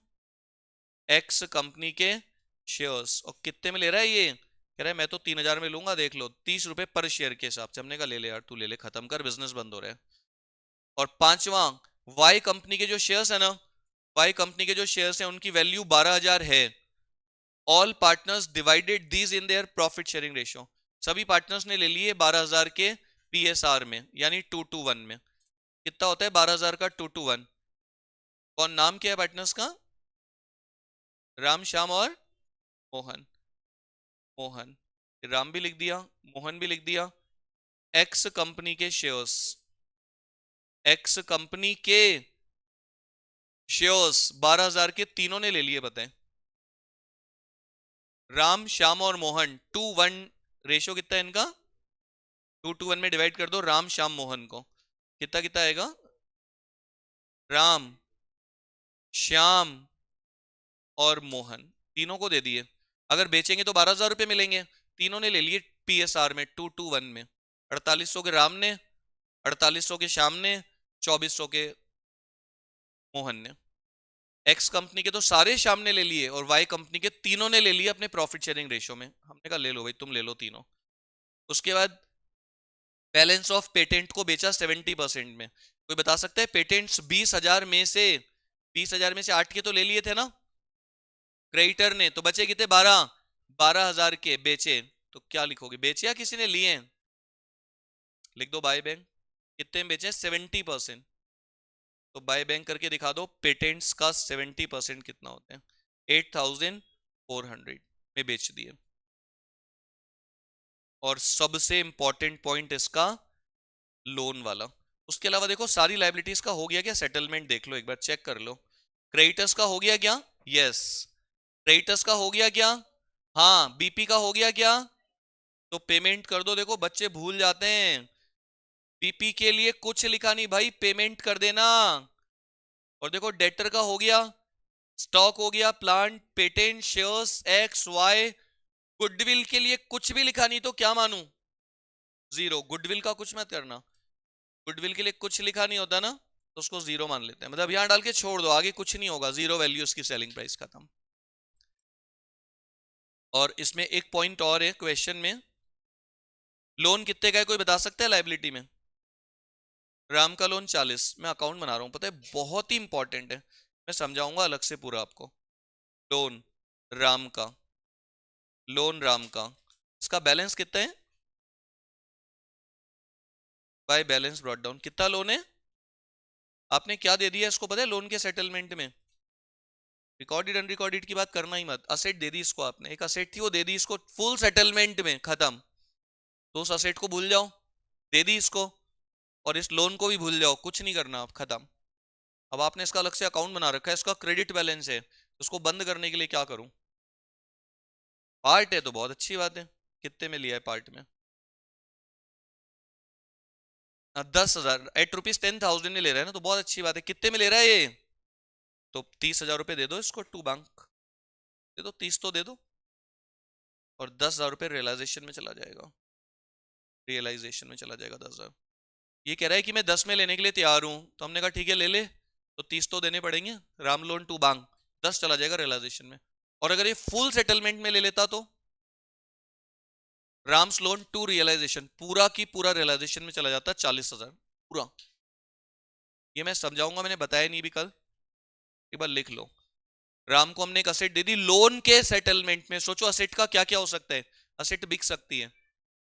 एक्स कंपनी के शेयर्स, और कितने में ले रहा है ये, कह रहा है मैं तो 3,000 में लूंगा, देख लो 30 रुपए पर शेयर के हिसाब से। हमने कहा ले ले यार, तू ले ले, खत्म कर, बिजनेस बंद हो रहा है। और पांचवा, वाई कंपनी के जो शेयर्स है ना, वाई कंपनी के जो शेयर्स हैं उनकी वैल्यू 12,000 है। All partners divided these in their profit sharing ratio, सभी पार्टनर्स ने ले लिए 12,000 के पीएसआर में, यानी 2:1 में। कितना होता है 12,000 का 2:1? कौन, नाम क्या है पार्टनर्स का? राम, श्याम और मोहन। मोहन, राम भी लिख दिया, मोहन भी लिख दिया। एक्स कंपनी के शेयर्स, एक्स कंपनी के शेयर्स 12,000 के तीनों ने ले लिए, बताएं। राम, श्याम और मोहन, 2:1 रेशियो कितना है इनका, 2:1 में डिवाइड कर दो राम, श्याम, मोहन को, कितना कितना आएगा? राम, श्याम और मोहन, तीनों को दे दिए। अगर बेचेंगे तो 12,000 रुपए मिलेंगे। तीनों ने ले लिए पीएसआर में 2:1 में। 4800 के राम ने, 4800 के श्याम ने, 2400 के मोहन ने। एक्स कंपनी के तो सारे श्याम ने ले लिए, और वाई कंपनी के तीनों ने ले लिए अपने प्रॉफिट शेयरिंग रेशियो में। हमने कहा ले लो भाई, तुम ले लो तीनों। उसके बाद बैलेंस ऑफ पेटेंट को बेचा 70% में। कोई बता सकता है पेटेंट्स 20,000 में से, 20,000 में से 8 के तो ले लिए थे ना क्रेडिटर ने, तो बचे कितने? 12,000 के बेचे। तो क्या लिखोगे, बेचे या किसी ने लिए? लिख दो बाय बैंक। कितने में बेचे? 70%। तो बाय बैंक करके दिखा दो, पेटेंट्स का 70% कितना होते हैं? 8,400 में बेच दिए। और सबसे इंपॉर्टेंट पॉइंट इसका लोन वाला। उसके अलावा देखो सारी लाइबिलिटीज का हो गया क्या सेटलमेंट, देख लो एक बार, चेक कर लो। क्रेडिटर्स का हो गया क्या? यस। क्रेडिटर्स का हो गया क्या? हाँ। बीपी का हो गया क्या? तो पेमेंट कर दो। देखो बच्चे भूल जाते हैं, बीपी के लिए कुछ लिखा नहीं भाई, पेमेंट कर देना। और देखो डेटर का हो गया, स्टॉक हो गया, plant, patent, shares, X, Y. Goodwill के लिए कुछ भी लिखा नहीं तो क्या मानू? जीरो। गुडविल का कुछ मत करना, गुडविल के लिए कुछ लिखा नहीं होता ना, तो उसको जीरो मान लेते हैं, मतलब यहां डाल के छोड़ दो, आगे कुछ नहीं होगा, जीरो वैल्यू उसकी सेलिंग प्राइस, खत्म। और इसमें एक पॉइंट और है क्वेश्चन में, लोन कितने का है कोई बता सकता है लाइबिलिटी में? राम का लोन 40। मैं अकाउंट बना रहा हूं, पता है बहुत ही इंपॉर्टेंट है, मैं समझाऊंगा अलग से पूरा आपको। लोन राम का, लोन राम का, इसका बैलेंस कितना है? बाय बैलेंस ब्रॉट डाउन, कितना लोन है? आपने क्या दे दिया इसको पता है लोन के सेटलमेंट में? रिकॉर्डेड अनरिकॉर्डेड की बात करना ही मत, असेट दे दी इसको आपने, एक असेट थी वो दे दी इसको फुल सेटलमेंट में, खत्म। तो उस असेट को भूल जाओ, दे दी इसको। और इस लोन को भी भूल जाओ, कुछ नहीं करना आप, खत्म। अब आपने इसका अलग से अकाउंट बना रखा है, इसका क्रेडिट बैलेंस है, उसको बंद करने के लिए क्या करूं? पार्ट है तो बहुत अच्छी बात है। कितने में लिया है पार्ट में? 10,000, ₹8,10,000 में ले रहा है ना, तो बहुत अच्छी बात है। कितने में ले रहा है ये? तो 30,000 रुपए दे दो इसको, टू बैंक दे दो, 30 तो दे दो। और 10,000 रुपए रियलाइजेशन में चला जाएगा, रियलाइजेशन में चला जाएगा 10,000। ये कह रहा है कि मैं 10 में लेने के लिए तैयार हूं, तो हमने कहा ठीक है ले ले, तो 30 तो देने पड़ेंगे। राम लोन टू बैंक 10 चला जाएगा रियलाइजेशन में। और अगर ये फुल सेटलमेंट में ले लेता तो राम्स लोन टू रियलाइजेशन पूरा की पूरा रियलाइजेशन में चला जाता 40,000 पूरा। ये मैं समझाऊंगा, मैंने बताया नहीं भी कल, एक बार लिख लो। राम को हमने एक असेट दे दी लोन के सेटलमेंट में। सोचो असेट का क्या क्या हो सकता है, असेट बिक सकती है,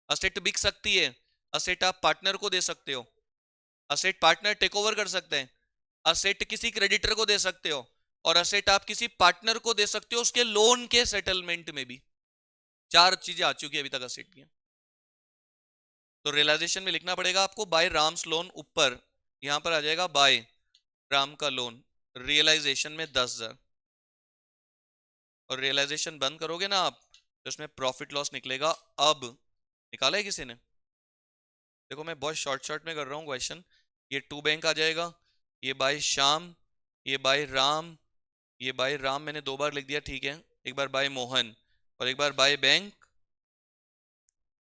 असेट बिक सकती है, असेट आप पार्टनर को दे सकते हो, असेट पार्टनर टेक ओवर कर सकते हैं, असेट किसी क्रेडिटर को दे सकते हो, और असेट आप किसी पार्टनर को दे सकते हो उसके लोन के सेटलमेंट में भी। 4 चीजें आ चुकी है अभी तक असेट की। तो रियलाइजेशन में लिखना पड़ेगा आपको बाय राम्स लोन, ऊपर यहां पर आ जाएगा बाय राम का लोन, रियलाइजेशन में 10,000। और रियलाइजेशन बंद करोगे ना आप, तो इसमें प्रॉफिट लॉस निकलेगा। अब निकाला है किसी ने? देखो मैं बहुत शॉर्ट में कर रहा हूँ क्वेश्चन। ये टू बैंक आ जाएगा, ये बाय श्याम, ये बाय राम, ये बाय राम मैंने 2 बार लिख दिया, ठीक है। एक बार बाय मोहन, और एक बार बाय बैंक,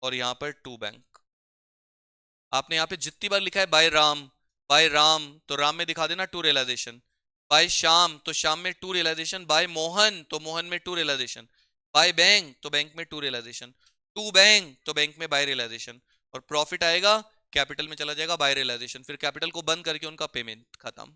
और यहाँ पर टू बैंक। आपने यहाँ पे जितनी बार लिखा है बाय राम, बाय राम, तो राम में दिखा देना टू रियलाइजेशन, बाय श्याम तो श्याम में 2 रियलाइजेशन, बाय मोहन तो मोहन में 2 रियलाइजेशन, बाय बैंक तो बैंक में 2 रियलाइजेशन, टू बैंक तो बैंक में बाय रियलाइजेशन, और प्रॉफिट आएगा कैपिटल में चला जाएगा बाय रियलाइजेशन, फिर कैपिटल को बंद करके उनका पेमेंट खत्म।